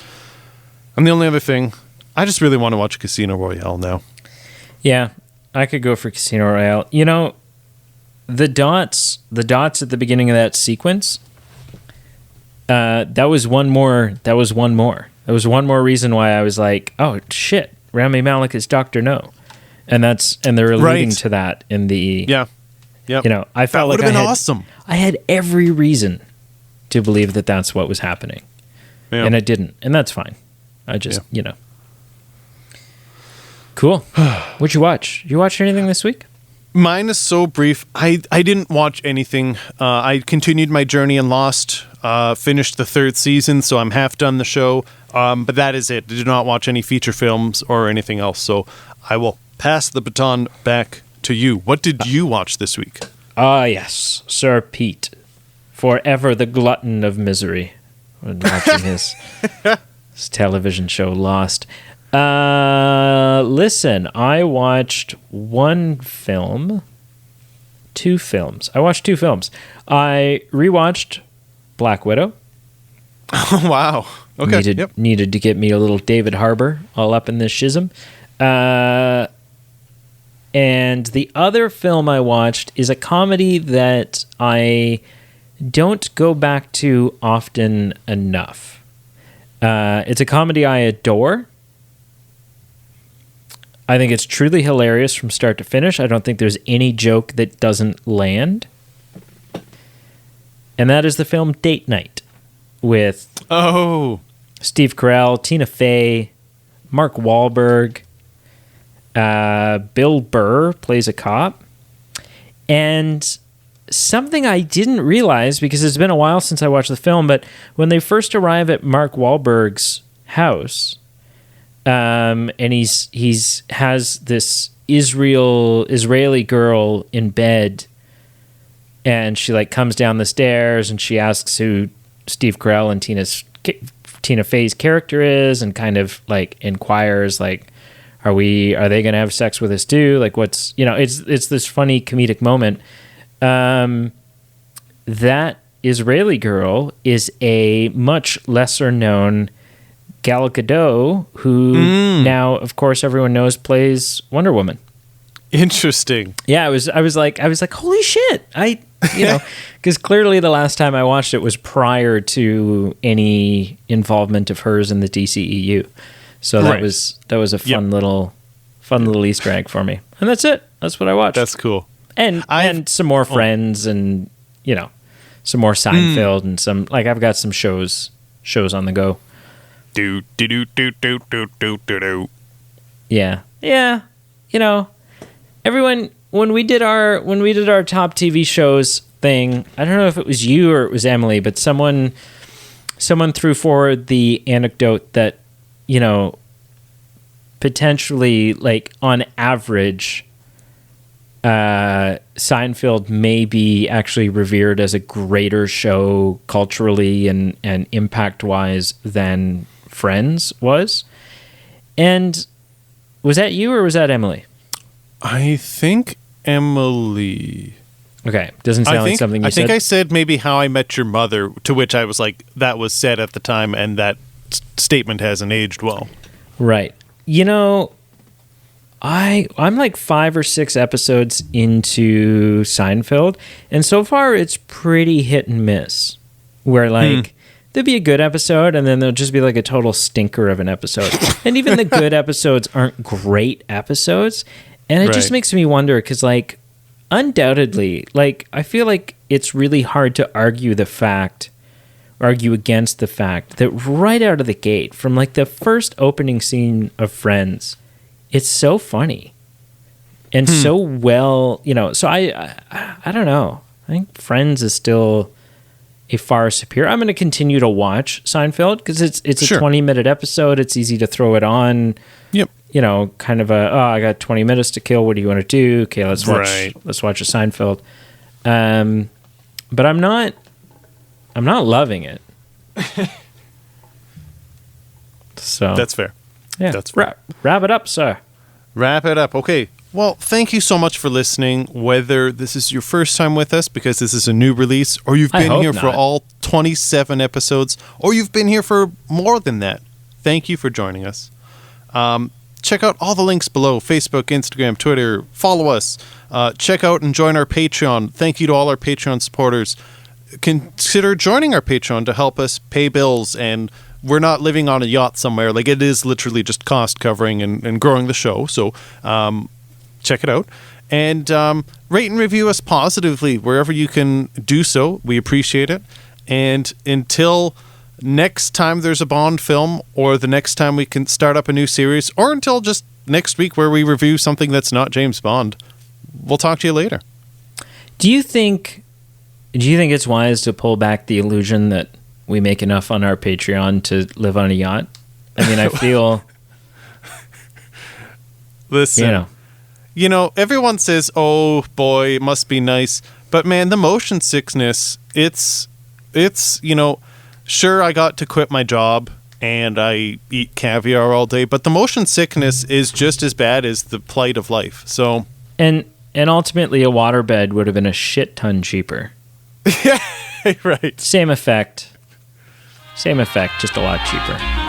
And the only other thing, I just really want to watch Casino Royale now. Yeah, I could go for Casino Royale. The dots at the beginning of that sequence, that was one more reason why I was like, oh shit, Rami Malek is Dr. No. And they're alluding to that in the Yeah. I felt like that would have been awesome. I had every reason to believe that that's what was happening. Yeah. And it didn't. And that's fine. I just, Cool. What'd you watch? Did you watch anything this week? Mine is so brief. I didn't watch anything. I continued my journey in Lost, finished the 3rd season, so I'm half done the show. But that is it. I did not watch any feature films or anything else, so I will pass the baton back to you. What did you watch this week? Yes, Sir Pete. Forever the glutton of misery. When watching his television show Lost. Listen, I watched two films. I watched two films. I rewatched Black Widow. Oh, wow. Okay. Needed to get me a little David Harbour all up in this schism. And the other film I watched is a comedy that I don't go back to often enough. It's a comedy I adore. I think it's truly hilarious from start to finish. I don't think there's any joke that doesn't land. And that is the film Date Night with Steve Carell, Tina Fey, Mark Wahlberg, Bill Burr plays a cop. And something I didn't realize, because it's been a while since I watched the film, but when they first arrive at Mark Wahlberg's house, and he's has this Israeli girl in bed, and she comes down the stairs and she asks who Steve Carell and Tina Fey's character is, and kind of inquires are they going to have sex with us too? What's it's this funny comedic moment. That Israeli girl is a much lesser known Gal Gadot, who now, of course, everyone knows plays Wonder Woman. Interesting. Yeah, I was like, holy shit! Because clearly the last time I watched it was prior to any involvement of hers in the DCEU. So that was a fun little Easter egg for me, and that's it. That's what I watched. That's cool. And some more Friends, and some more Seinfeld, and some I've got some shows on the go. Do. Yeah. Everyone, when we did our top TV shows thing, I don't know if it was you or it was Emily, but someone threw forward the anecdote that potentially on average, Seinfeld may be actually revered as a greater show culturally and impact wise than Friends was. And was that you or was that Emily? I think Emily. Okay, doesn't sound like something you said. I think I said maybe How I Met Your Mother, to which I was like, that was said at the time, and that statement hasn't aged well. Right. I'm 5 or 6 episodes into Seinfeld, and so far it's pretty hit and miss. Where there'll be a good episode, and then there'll just be like a total stinker of an episode. And even the good episodes aren't great episodes. And it just Right. makes me wonder, because like, undoubtedly, like, I feel like it's really hard to argue against the fact that right out of the gate, from like the first opening scene of Friends, it's so funny and so well, so I don't know. I think Friends is still a far superior. I'm going to continue to watch Seinfeld because it's a Sure. 20-minute episode. It's easy to throw it on. Yep. Kind of I got 20 minutes to kill. What do you want to do? Okay, let's watch a Seinfeld. But I'm not loving it. So That's fair. yeah. That's fair. Wrap it up, sir. Wrap it up. Okay. Well, thank you so much for listening. Whether this is your first time with us because this is a new release, or you've I been hope here for not. all 27 episodes, or you've been here for more than that, thank you for joining us. Check out all the links below: Facebook, Instagram, Twitter. Follow us. Check out and join our Patreon. Thank you to all our Patreon supporters. Consider joining our Patreon to help us pay bills, and we're not living on a yacht somewhere. Like, it is literally just cost covering and growing the show. So check it out. And rate and review us positively wherever you can do so. We appreciate it. And until next time there's a Bond film, or the next time we can start up a new series, or until just next week where we review something that's not James Bond, we'll talk to you later. Do you think it's wise to pull back the illusion that we make enough on our Patreon to live on a yacht? I mean, I feel Listen, everyone says, oh boy, it must be nice. But man, the motion sickness, it's sure, I got to quit my job and I eat caviar all day, but the motion sickness is just as bad as the plight of life. So, and ultimately a waterbed would have been a shit ton cheaper. yeah, right. Same effect, just a lot cheaper.